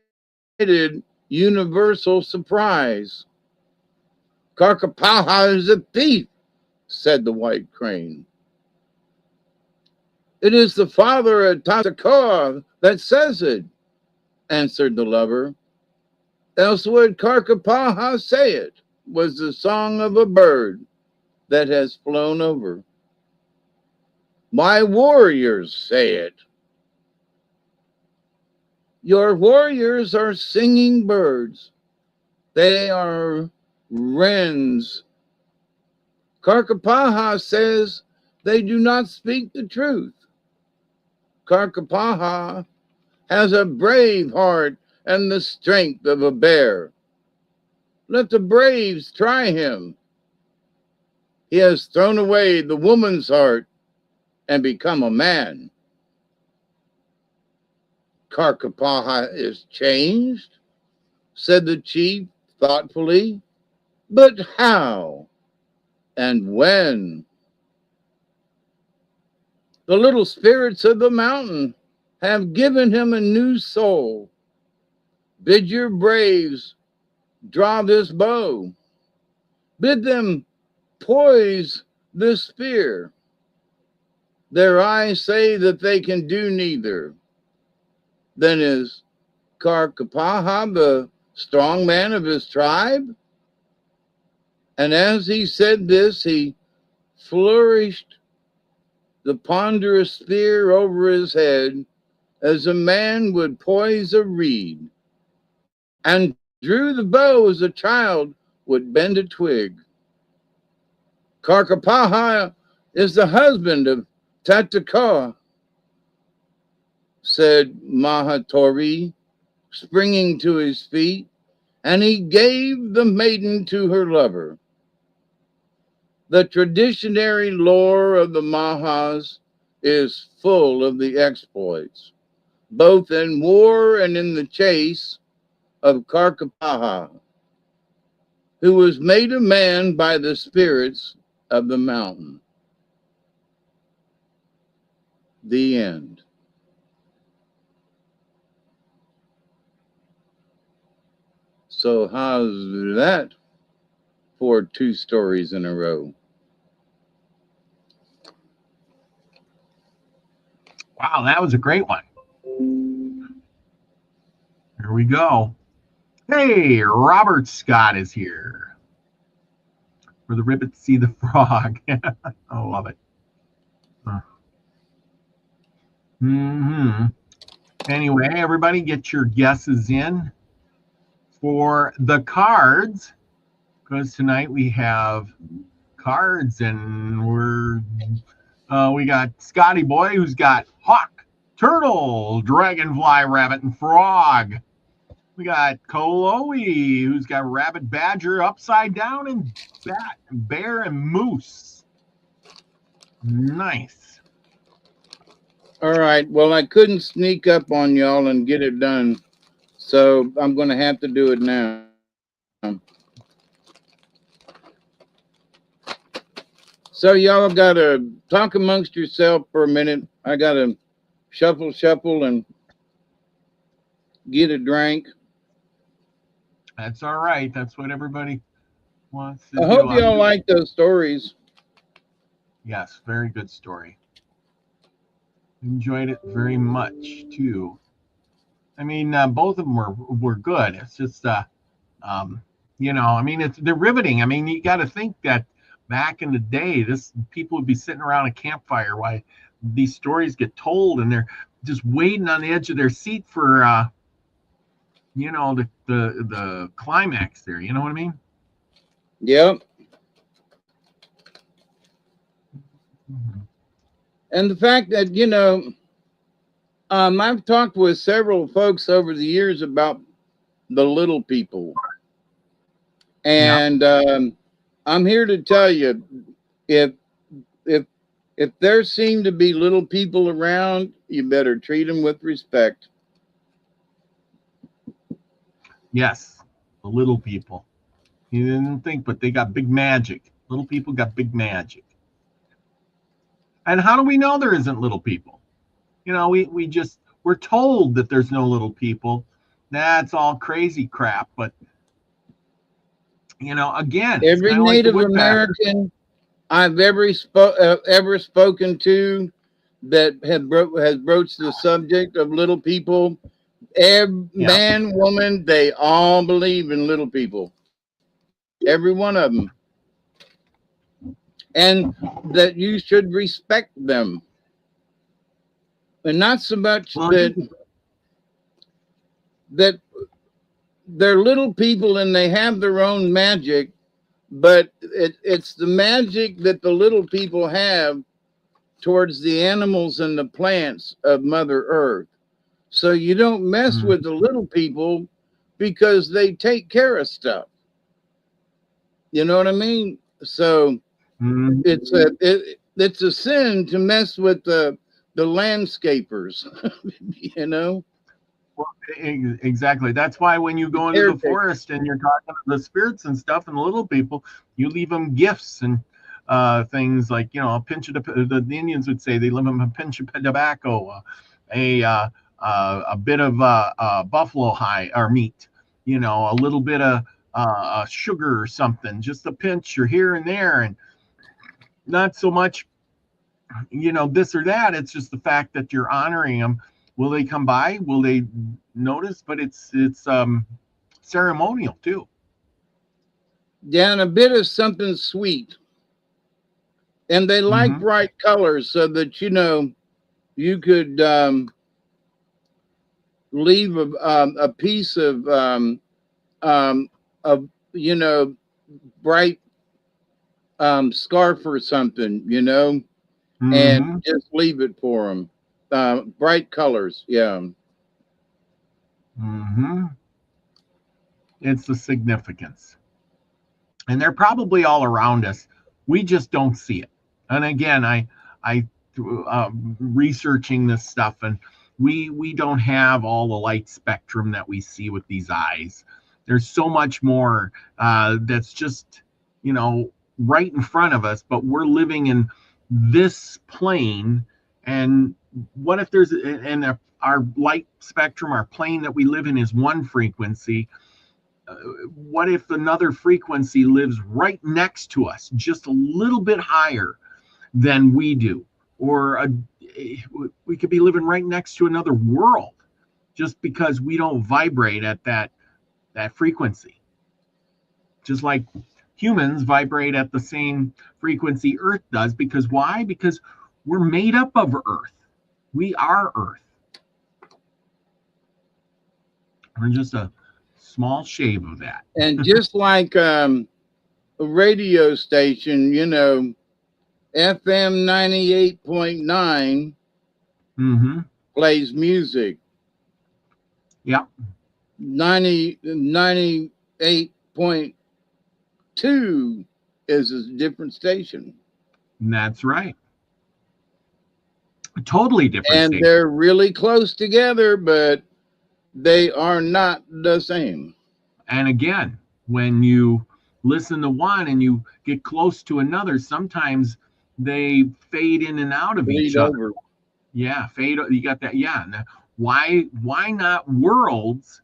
Speaker 2: universal surprise. Karkapaha is a thief, said the white crane. It is the father of Tatakoa that says it, answered the lover. Else would Karkapaha say it was the song of a bird that has flown over. My warriors say it. Your warriors are singing birds. They are wrens. Karkapaha says they do not speak the truth. Karkapaha has a brave heart and the strength of a bear. Let the braves try him. He has thrown away the woman's heart and become a man. Karkapaha is changed, said the chief thoughtfully. But how and when? The little spirits of the mountain have given him a new soul. Bid your braves draw this bow. Bid them poise this spear. Their eyes say that they can do neither. Then is Karkapaha the strong man of his tribe? And as he said this, he flourished the ponderous spear over his head as a man would poise a reed, and drew the bow as a child would bend a twig. Karkapaha is the husband of Tatakoa, said Mahatori, springing to his feet, and he gave the maiden to her lover. The traditionary lore of the Mahas is full of the exploits, both in war and in the chase, of Karkapaha, who was made a man by the spirits of the mountain. The end. So how's that for 2 stories in a row?
Speaker 1: Wow, that was a great one. Here we go. Hey, Robert Scott is here. For the ribbit see the frog. I love it. Anyway, everybody get your guesses in for the cards, because tonight we have cards, and we got Scotty Boy, who's got hawk, turtle, dragonfly, rabbit, and frog. We got Koloe, who's got rabbit, badger, upside down, and bat, bear, and moose. Nice.
Speaker 2: All right. Well, I couldn't sneak up on y'all and get it done, so I'm going to have to do it now. So y'all got to talk amongst yourself for a minute. I got to shuffle and get a drink.
Speaker 1: That's all right. That's what everybody wants to do.
Speaker 2: I hope y'all like those stories.
Speaker 1: Yes, very good story. Enjoyed it very much too. I mean, both of them were good. It's just, they're riveting. I mean, you got to think that back in the day, people would be sitting around a campfire while these stories get told, and they're just waiting on the edge of their seat for, the climax there. You know what I mean?
Speaker 2: Yep. And the fact that, I've talked with several folks over the years about the little people,
Speaker 1: Yeah.
Speaker 2: and I'm here to tell you, if if if there seem to be little people around, you better treat them with respect.
Speaker 1: Yes. The little people. You didn't think, but they got big magic. Little people got big magic. And how do we know there isn't little people? We're told that there's no little people. That's all crazy crap. But again, it's
Speaker 2: Every
Speaker 1: kind of like the
Speaker 2: Native
Speaker 1: woodpecker.
Speaker 2: American I've ever spoken to that has broached the subject of little people, every
Speaker 1: Yeah.
Speaker 2: man, woman, they all believe in little people. Every one of them. And that you should respect them. And not so much
Speaker 1: Well,
Speaker 2: that they're little people and they have their own magic, but it's the magic that the little people have towards the animals and the plants of Mother Earth. So you don't mess with the little people because they take care of stuff. You know what I mean? So it's a sin to mess with the landscapers. You know.
Speaker 1: Well, exactly. That's why when you go into the forest and you're talking to the spirits and stuff and the little people, you leave them gifts and things like a pinch of the Indians would say they leave them a pinch of tobacco, a bit of buffalo hide or meat, a little bit of sugar or something, just a pinch or here and there, and not so much this or that. It's just the fact that you're honoring them. Will they come by? Will they notice? But it's ceremonial too.
Speaker 2: Yeah, and a bit of something sweet. And they like bright colors so that you could leave a piece of bright scarf or something, and just leave it for them. Bright colors, yeah.
Speaker 1: It's the significance. And they're probably all around us. We just don't see it. And again, I researching this stuff, and we don't have all the light spectrum that we see with these eyes. There's so much more that's just right in front of us, but we're living in this plane. And what if there's our light spectrum, our plane that we live in is one frequency? What if another frequency lives right next to us, just a little bit higher than we do? Or we could be living right next to another world just because we don't vibrate at that frequency. Just like humans vibrate at the same frequency Earth does. Because why? Because we're made up of Earth. We are Earth. We're just a small shave of that.
Speaker 2: And just like a radio station, FM 98.9 plays music.
Speaker 1: Yeah.
Speaker 2: 98.2 is a different station.
Speaker 1: That's right. A totally different
Speaker 2: and
Speaker 1: station.
Speaker 2: They're really close together, but they are not the same.
Speaker 1: And again, when you listen to one and you get close to another, sometimes they fade in and out of each other. Yeah, fade. You got that? Yeah. Why not worlds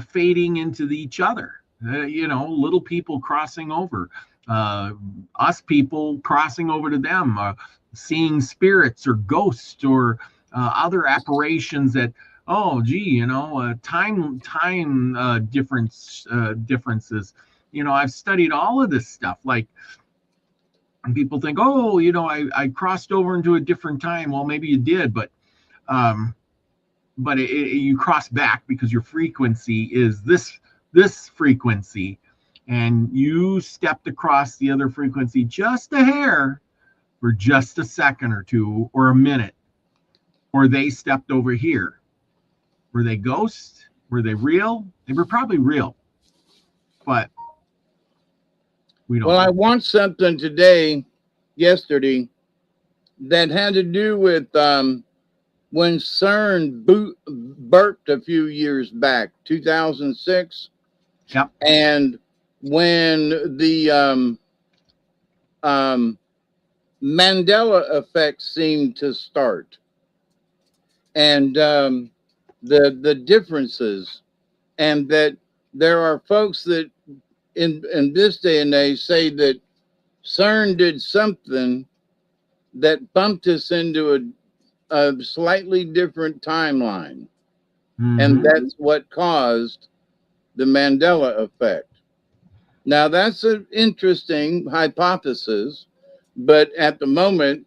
Speaker 1: fading into each other? Little people crossing over, us people crossing over to them, seeing spirits or ghosts or other apparitions that, time differences. I've studied all of this stuff. Like, people think, I crossed over into a different time. Well, maybe you did, but you cross back because your frequency is this frequency, and you stepped across the other frequency just a hair for just a second or two or a minute. or they stepped over here. Were they ghosts? Were they real? They were probably real, but we don't
Speaker 2: Well,
Speaker 1: know.
Speaker 2: I watched something yesterday, that had to do with when CERN burped a few years back, 2006,
Speaker 1: Yep.
Speaker 2: and when the Mandela effect seemed to start, and the differences, and that there are folks that in this day and age say that CERN did something that bumped us into a slightly different timeline. And that's what caused the Mandela effect. Now, that's an interesting hypothesis, but at the moment,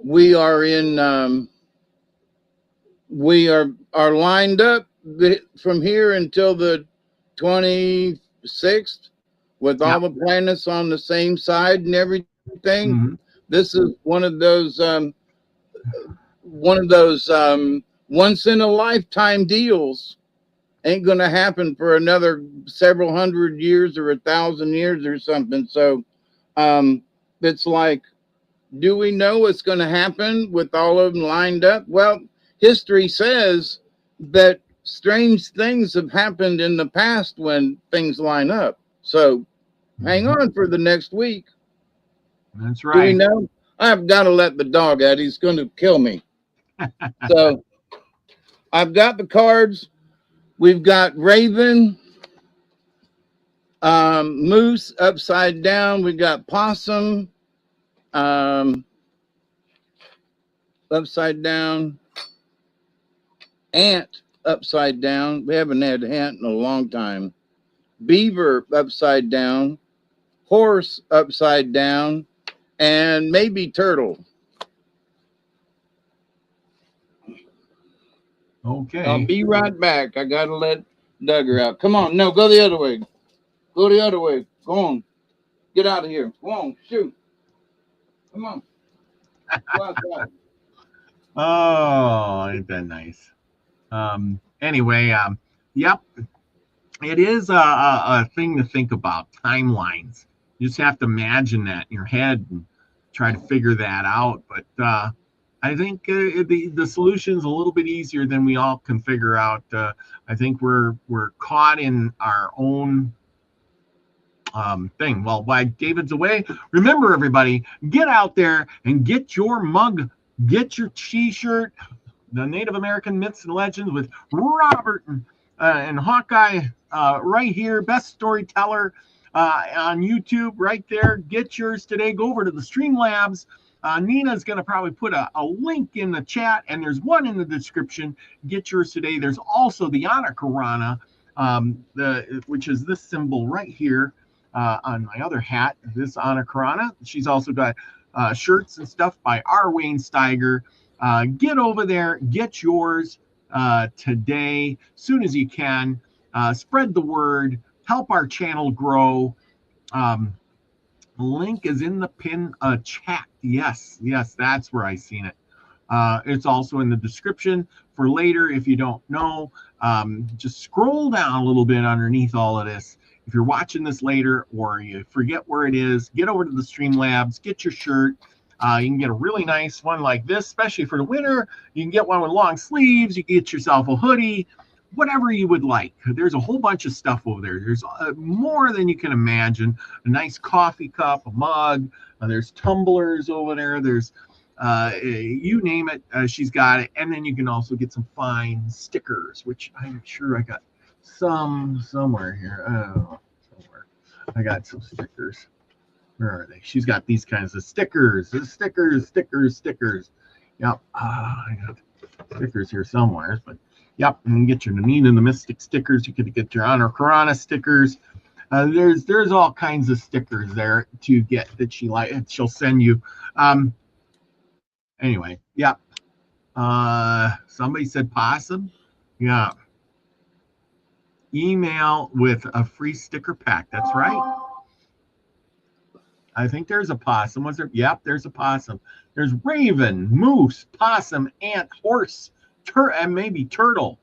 Speaker 2: we are lined up from here until the 26th with all the planets on the same side and everything. This is one of those once in a lifetime deals. Ain't going to happen for another several hundred years or 1,000 years or something. So it's like, do we know what's going to happen with all of them lined up? Well, history says that strange things have happened in the past when things line up. So hang on for the next week.
Speaker 1: That's right.
Speaker 2: Do we know? I've got to let the dog out. He's going to kill me. So I've got the cards. We've got Raven, Moose upside down. We've got Possum upside down. Ant upside down. We haven't had ant in a long time. Beaver upside down. Horse upside down. And maybe turtle.
Speaker 1: Okay.
Speaker 2: I'll be right back. I got to let Duggar out. Come on. No, go the other way. Go the other way. Go on. Get out of here. Go on. Shoot. Come on. Go outside.
Speaker 1: Oh, ain't that nice? Anyway, yep. It is a thing to think about, timelines. You just have to imagine that in your head and try to figure that out. But I think the solution's a little bit easier than we all can figure out. I think we're caught in our own thing. Well, while David's away, remember everybody, get out there and get your mug, get your T-shirt, the Native American Myths and Legends with Robert and Hawkeye right here, best storyteller on YouTube right there. Get yours today. Go over to the Streamlabs. Nina's going to probably put a link in the chat, and there's one in the description. Get yours today. There's also the Anakarana, which is this symbol right here on my other hat, this Anakarana. She's also got shirts and stuff by R. Wayne Steiger. Get over there, get yours today, soon as you can. Spread the word, help our channel grow. Link is in the pin chat. Yes, that's where I seen it. It's also in the description for later. If you don't know, just scroll down a little bit underneath all of this. If you're watching this later or you forget where it is, get over to the Streamlabs, get your shirt. You can get a really nice one like this, especially for the winter. You can get one with long sleeves. You can get yourself a hoodie, whatever you would like. There's a whole bunch of stuff over there. There's more than you can imagine. A nice coffee cup, a mug. There's tumblers over there. There's you name it, she's got it. And then you can also get some fine stickers, which I'm sure I got somewhere here. Oh, somewhere. I got some stickers. Where are they? She's got these kinds of stickers. Stickers. Yep. I got stickers here somewhere, but yep. And you get your Nina and the Mystic stickers. You could get your Honor Karana stickers. There's all kinds of stickers there to get that she'll send you. Anyway, yep. Somebody said possum. Yeah. Email with a free sticker pack. That's right. I think there's a possum. Was there? Yep, there's a possum. There's raven, moose, possum, ant, horse, and maybe turtle.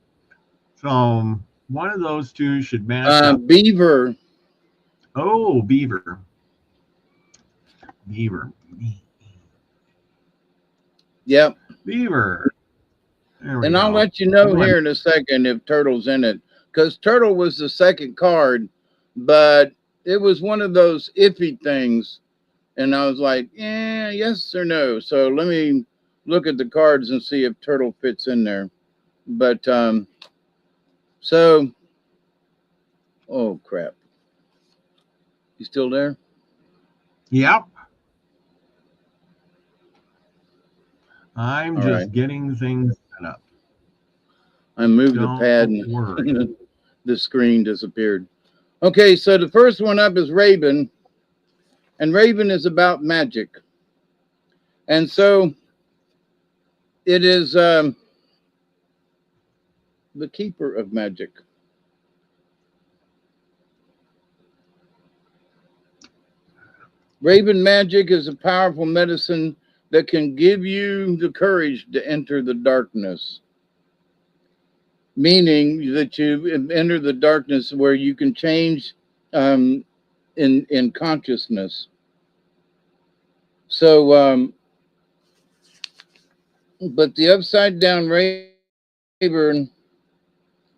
Speaker 1: So one of those two should match up.
Speaker 2: Beaver.
Speaker 1: Oh, beaver. Beaver.
Speaker 2: Yep.
Speaker 1: Beaver.
Speaker 2: And I'll let you know here in a second if turtle's in it, because turtle was the second card, but it was one of those iffy things. And I was like, yes or no. So let me look at the cards and see if turtle fits in there. But so, oh crap. You still there?
Speaker 1: Yep. I'm just getting things set up.
Speaker 2: I moved the pad and the screen disappeared. Okay, so the first one up is Raven. And Raven is about magic. And so it is the keeper of magic. Raven magic is a powerful medicine that can give you the courage to enter the darkness. Meaning that you enter the darkness where you can change in consciousness. So, but the upside down raven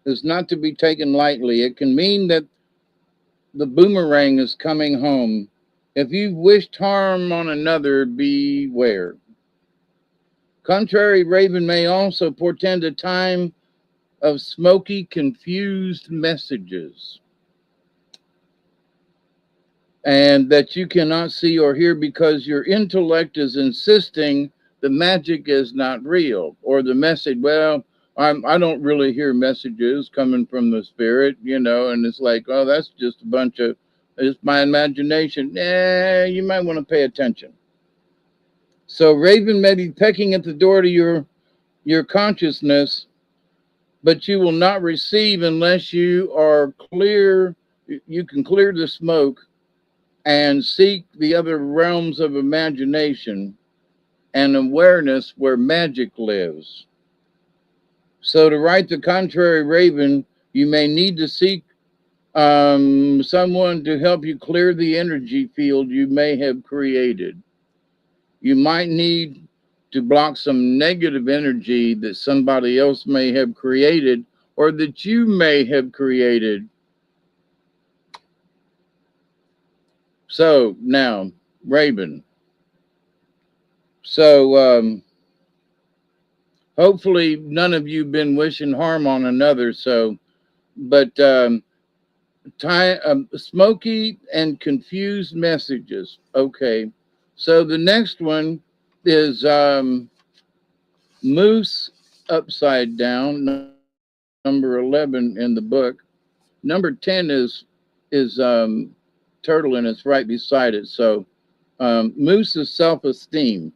Speaker 2: is not to be taken lightly. It can mean that the boomerang is coming home. If you've wished harm on another, beware. Contrary raven may also portend a time of smoky, confused messages, and that you cannot see or hear because your intellect is insisting the magic is not real, or the message, well, I don't really hear messages coming from the spirit, and it's like, oh, that's just a bunch of, it's my imagination. You might want to pay attention. So raven may be pecking at the door to your consciousness, but you will not receive unless you are clear. You can clear the smoke and seek the other realms of imagination and awareness where magic lives. So to write the contrary raven, you may need to seek someone to help you clear the energy field you may have created. You might need to block some negative energy that somebody else may have created or that you may have created. So now, Raven. So hopefully none of you been wishing harm on another. So, but smoky and confused messages. Okay. So the next one is moose upside down, number 11 in the book. Number 10 is turtle, and it's right beside it. So moose is self-esteem.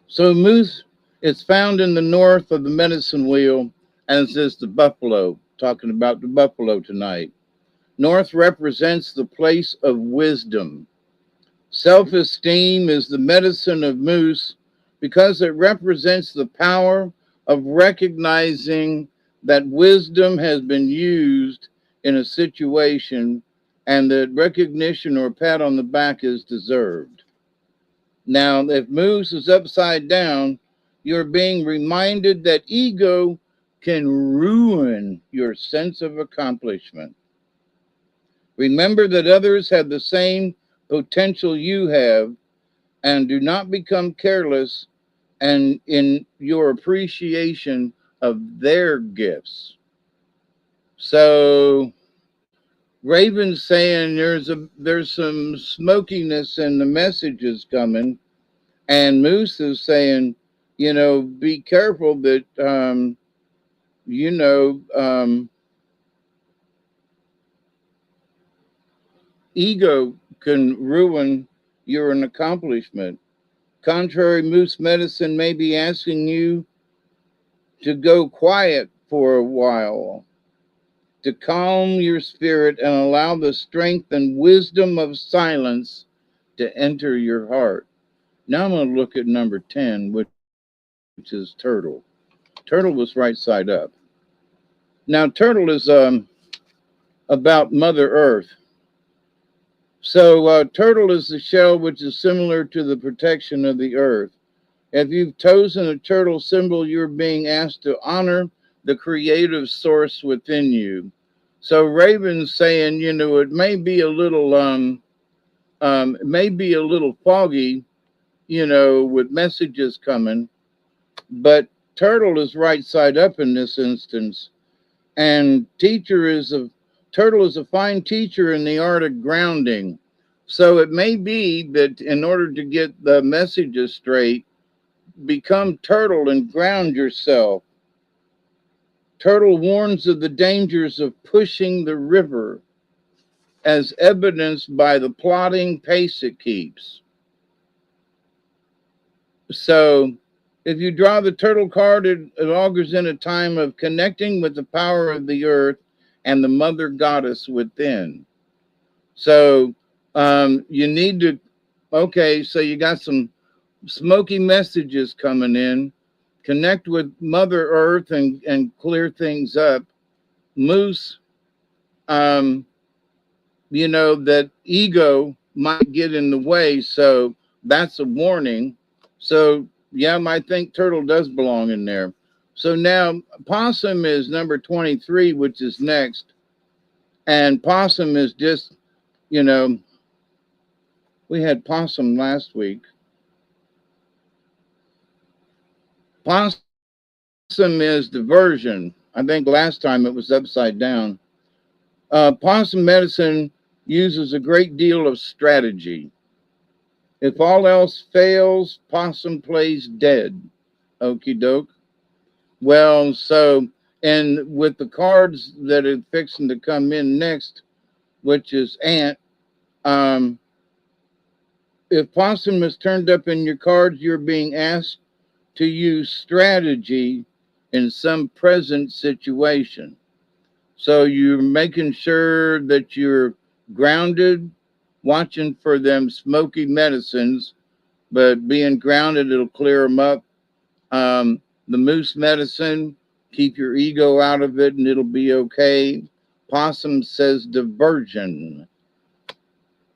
Speaker 2: So moose is found in the north of the medicine wheel, as is the buffalo. Talking about the buffalo tonight. North represents the place of wisdom. Self-esteem is the medicine of moose because it represents the power of recognizing that wisdom has been used in a situation and that recognition or pat on the back is deserved. Now, if moose is upside down, you're being reminded that ego can ruin your sense of accomplishment. Remember that others have the same potential you have, and do not become careless and in your appreciation of their gifts. So Raven's saying there's some smokiness in the messages coming, and Moose is saying, be careful that ego can ruin your accomplishment. Contrary moose medicine may be asking you to go quiet for a while, to calm your spirit and allow the strength and wisdom of silence to enter your heart. Now I'm going to look at number 10, which is turtle. Turtle was right side up. Now, turtle is about Mother Earth. So, turtle is the shell which is similar to the protection of the earth. If you've chosen a turtle symbol, you're being asked to honor the creative source within you. So, Raven's saying, you know, it may be a little, foggy, you know, with messages coming, but turtle is right side up in this instance. And turtle is a fine teacher in the art of grounding. So it may be that in order to get the messages straight, become turtle and ground yourself. Turtle warns of the dangers of pushing the river, as evidenced by the plodding pace it keeps. So if you draw the turtle card, it augurs in a time of connecting with the power of the earth and the mother goddess within. So you need to, okay, so you got some smoky messages coming in. Connect with Mother Earth and clear things up. Moose, you know, that ego might get in the way. So that's a warning. So, yeah, I think turtle does belong in there. So now possum is number 23, which is next. And possum is just, you know, we had possum last week. Possum is diversion. I think last time it was upside down. Possum medicine uses a great deal of strategy. If all else fails, possum plays dead. Okie doke. Well, so, and with the cards that are fixing to come in next, which is ant, if possum is turned up in your cards, you're being asked to use strategy in some present situation. So you're making sure that you're grounded, watching for them smoky medicines, but being grounded, it'll clear them up. The moose medicine, keep your ego out of it and it'll be okay. Possum says diversion.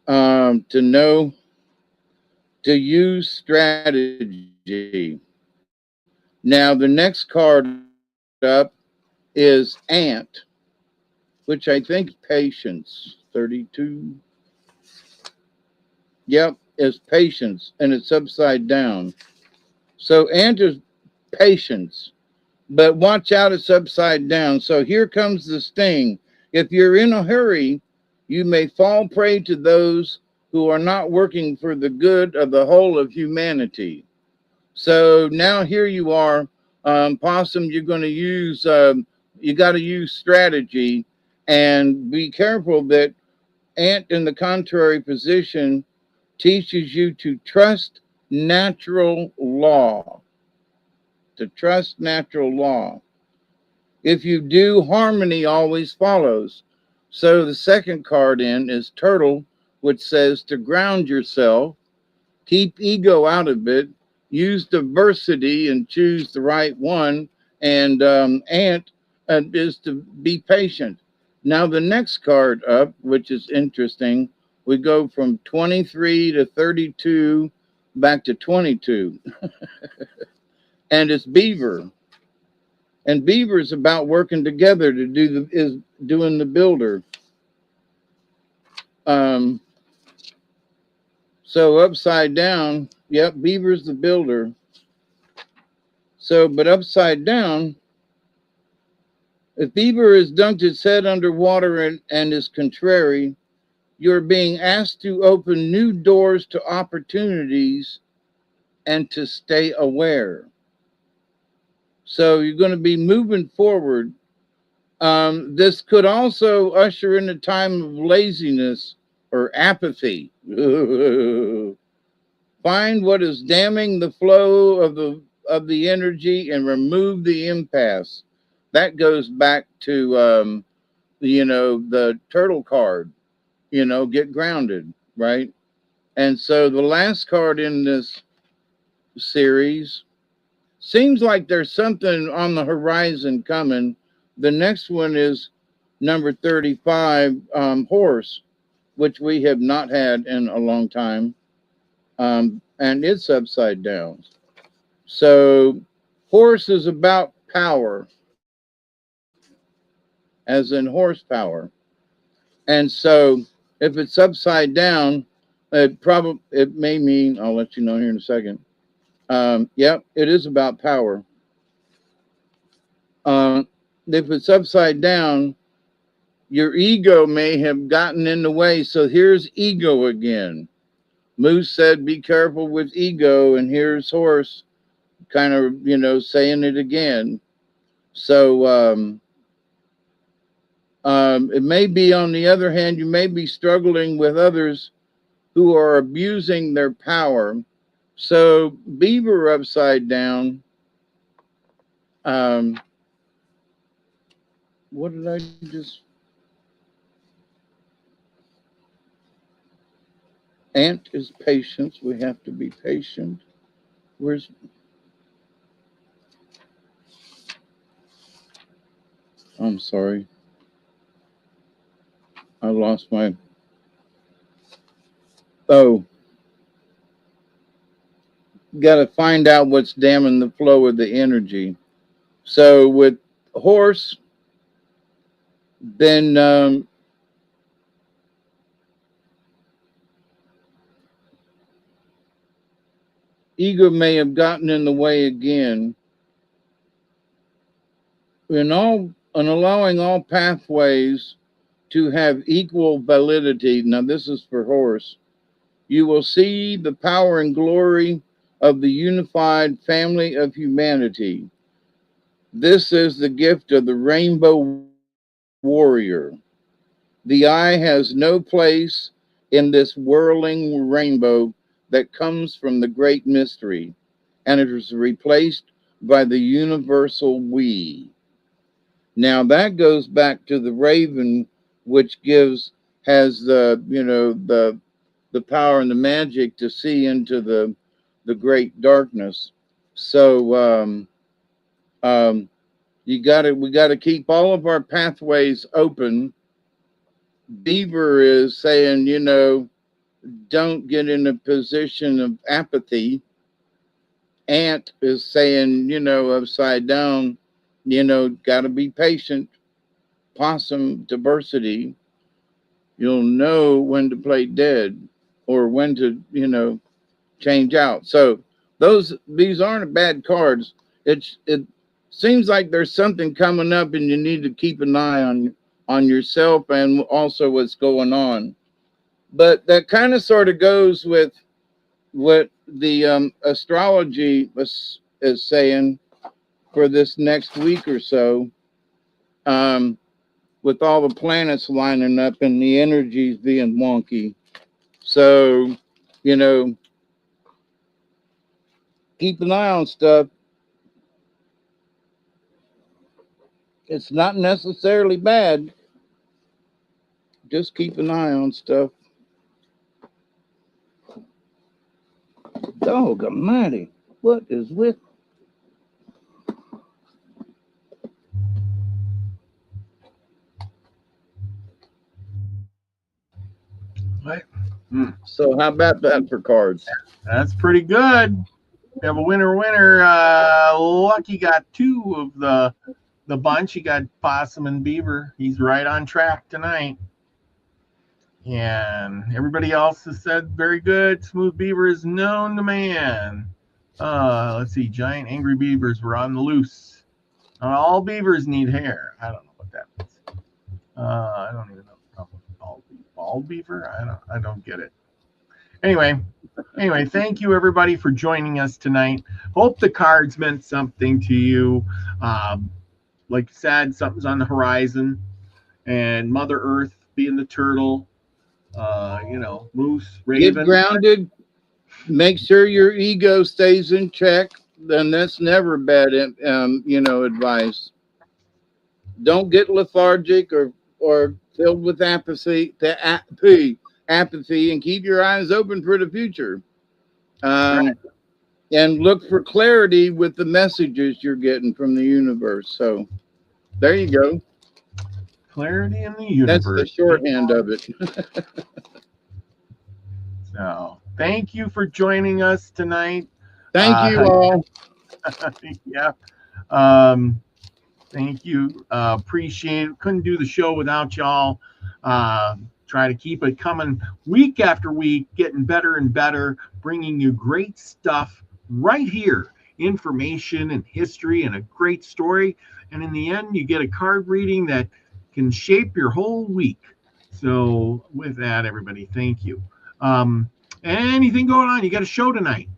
Speaker 2: To use strategy. Now, the next card up is ant, which I think is patience. 32. Yep, is patience, and it's upside down. So ant is patience, but watch out, it's upside down. So here comes the sting. If you're in a hurry, you may fall prey to those who are not working for the good of the whole of humanity. So now here you are, possum, you're going to use, you got to use strategy and be careful that ant in the contrary position teaches you to trust natural law. To trust natural law. If you do, harmony always follows. So the second card in is turtle, which says to ground yourself, keep ego out of it, use diversity and choose the right one. And ant is to be patient. Now the next card up, which is interesting, we go from 23 to 32 back to 22. And it's beaver. And beaver is about working together to doing the builder. So upside down, yep, beaver's the builder. So, but upside down, if beaver has dunked its head underwater and is contrary, you're being asked to open new doors to opportunities and to stay aware. So you're going to be moving forward. This could also usher in a time of laziness or apathy. Find what is damming the flow of the energy and remove the impasse. That goes back to the turtle card, get grounded, right? And so the last card in this series seems like there's something on the horizon coming. The next one is number 35, horse, which we have not had in a long time. And it's upside down. So horse is about power, as in horsepower. And so if it's upside down, it may mean, I'll let you know here in a second. Yep, it is about power. If it's upside down, your ego may have gotten in the way. So here's ego again. Moose said, be careful with ego. And here's horse kind of, saying it again. So it may be, on the other hand, you may be struggling with others who are abusing their power. So beaver upside down. What did I just... Ant is patience. We have to be patient. Where's... I'm sorry. I lost my... Oh. Got to find out what's damming the flow of the energy. So with horse, then ego may have gotten in the way again. In allowing all pathways to have equal validity. Now this is for horse. You will see the power and glory of the unified family of humanity. This is the gift of the rainbow warrior. The eye has no place in this whirling rainbow that comes from the great mystery, and it is replaced by the universal we. Now that goes back to the raven, which has the power and the magic to see into the great darkness. So we got to keep all of our pathways open. Beaver is saying, don't get in a position of apathy. Ant is saying, upside down, got to be patient. Possum, diversity. You'll know when to play dead or when to, change out. So these aren't bad cards. It seems like there's something coming up, and you need to keep an eye on yourself and also what's going on. But that kind of sort of goes with what the astrology is saying for this next week or so, with all the planets lining up and the energies being wonky. So, keep an eye on stuff. It's not necessarily bad. Just keep an eye on stuff. Dog almighty, what is with...
Speaker 1: What?
Speaker 2: So how about that for cards?
Speaker 1: That's pretty good. We have a winner. Lucky got two of the bunch. He got Possum and Beaver. He's right on track tonight. And everybody else has said very good. Smooth Beaver is known to man. Let's see. Giant angry beavers were on the loose. Not all beavers need hair. I don't know what that means. I don't even know. Bald beaver? I don't get it. Anyway, thank you everybody for joining us tonight. Hope the cards meant something to you. Like I said, something's on the horizon, and Mother Earth being the turtle, moose, raven.
Speaker 2: Get grounded. Make sure your ego stays in check. Then that's never bad, advice. Don't get lethargic or or filled with apathy, apathy, and keep your eyes open for the future.
Speaker 1: Right.
Speaker 2: And look for clarity with the messages you're getting from the universe. So there you go.
Speaker 1: Clarity in the
Speaker 2: That's the
Speaker 1: universe.
Speaker 2: shorthand of it.
Speaker 1: So thank you for joining us tonight.
Speaker 2: Thank you all.
Speaker 1: Yeah. Thank you. Appreciate it. Couldn't do the show without y'all. Try to keep it coming week after week, getting better and better, bringing you great stuff right here, information and history and a great story. And in the end, you get a card reading that can shape your whole week. So with that, everybody, thank you. Anything going on? You got a show tonight?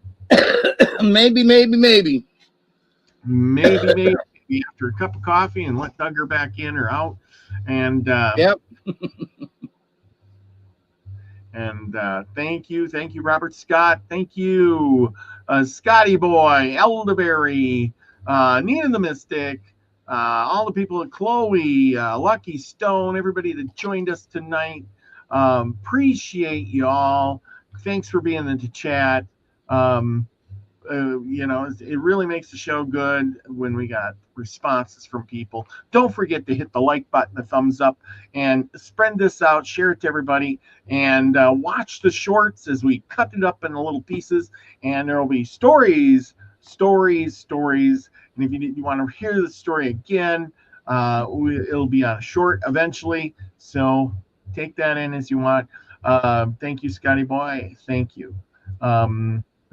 Speaker 2: Maybe.
Speaker 1: Maybe after a cup of coffee and let Duggar back in or out. And
Speaker 2: yep.
Speaker 1: And thank you, Robert Scott. Thank you, Scotty Boy, Elderberry, Nina the Mystic, all the people at Chloe, Lucky Stone, everybody that joined us tonight. Appreciate you all. Thanks for being in the chat. It really makes the show good when we got responses from people. Don't forget to hit the like button, the thumbs up, and spread this out, share it to everybody, and watch the shorts as we cut it up in little pieces. And there will be stories. And if you want to hear the story again, it'll be on a short eventually. So take that in as you want. Thank you, Scotty Boy. Thank you.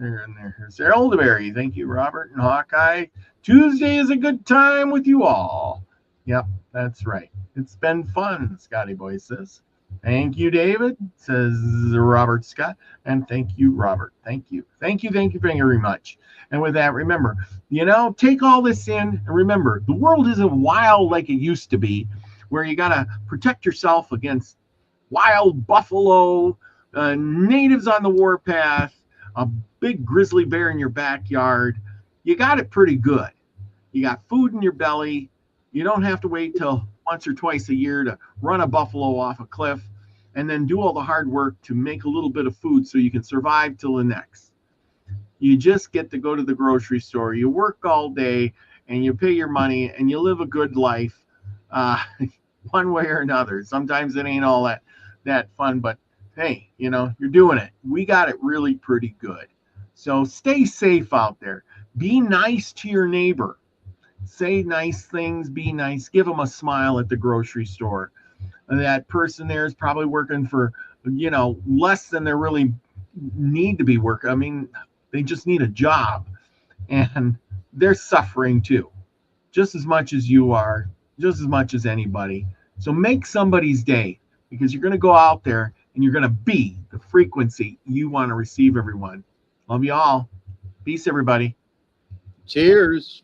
Speaker 1: There's Elderberry. Thank you, Robert and Hawkeye. Tuesday is a good time with you all. Yep, that's right. It's been fun, Scotty Boy says. Thank you, David, says Robert Scott. And thank you, Robert. Thank you very much. And with that, remember, take all this in. And remember, the world isn't wild like it used to be, where you got to protect yourself against wild buffalo, natives on the warpath, a big grizzly bear in your backyard. You got it pretty good. You got food in your belly. You don't have to wait till once or twice a year to run a buffalo off a cliff and then do all the hard work to make a little bit of food so you can survive till the next. You just get to go to the grocery store. You work all day and you pay your money and you live a good life, one way or another. Sometimes it ain't all that fun, but hey, you're doing it. We got it really pretty good. So stay safe out there. Be nice to your neighbor. Say nice things. Be nice. Give them a smile at the grocery store. That person there is probably working for, less than they really need to be working. I mean, they just need a job. And they're suffering too. Just as much as you are. Just as much as anybody. So make somebody's day, because you're going to go out there and you're going to be the frequency you want to receive, everyone. Love you all. Peace, everybody.
Speaker 2: Cheers.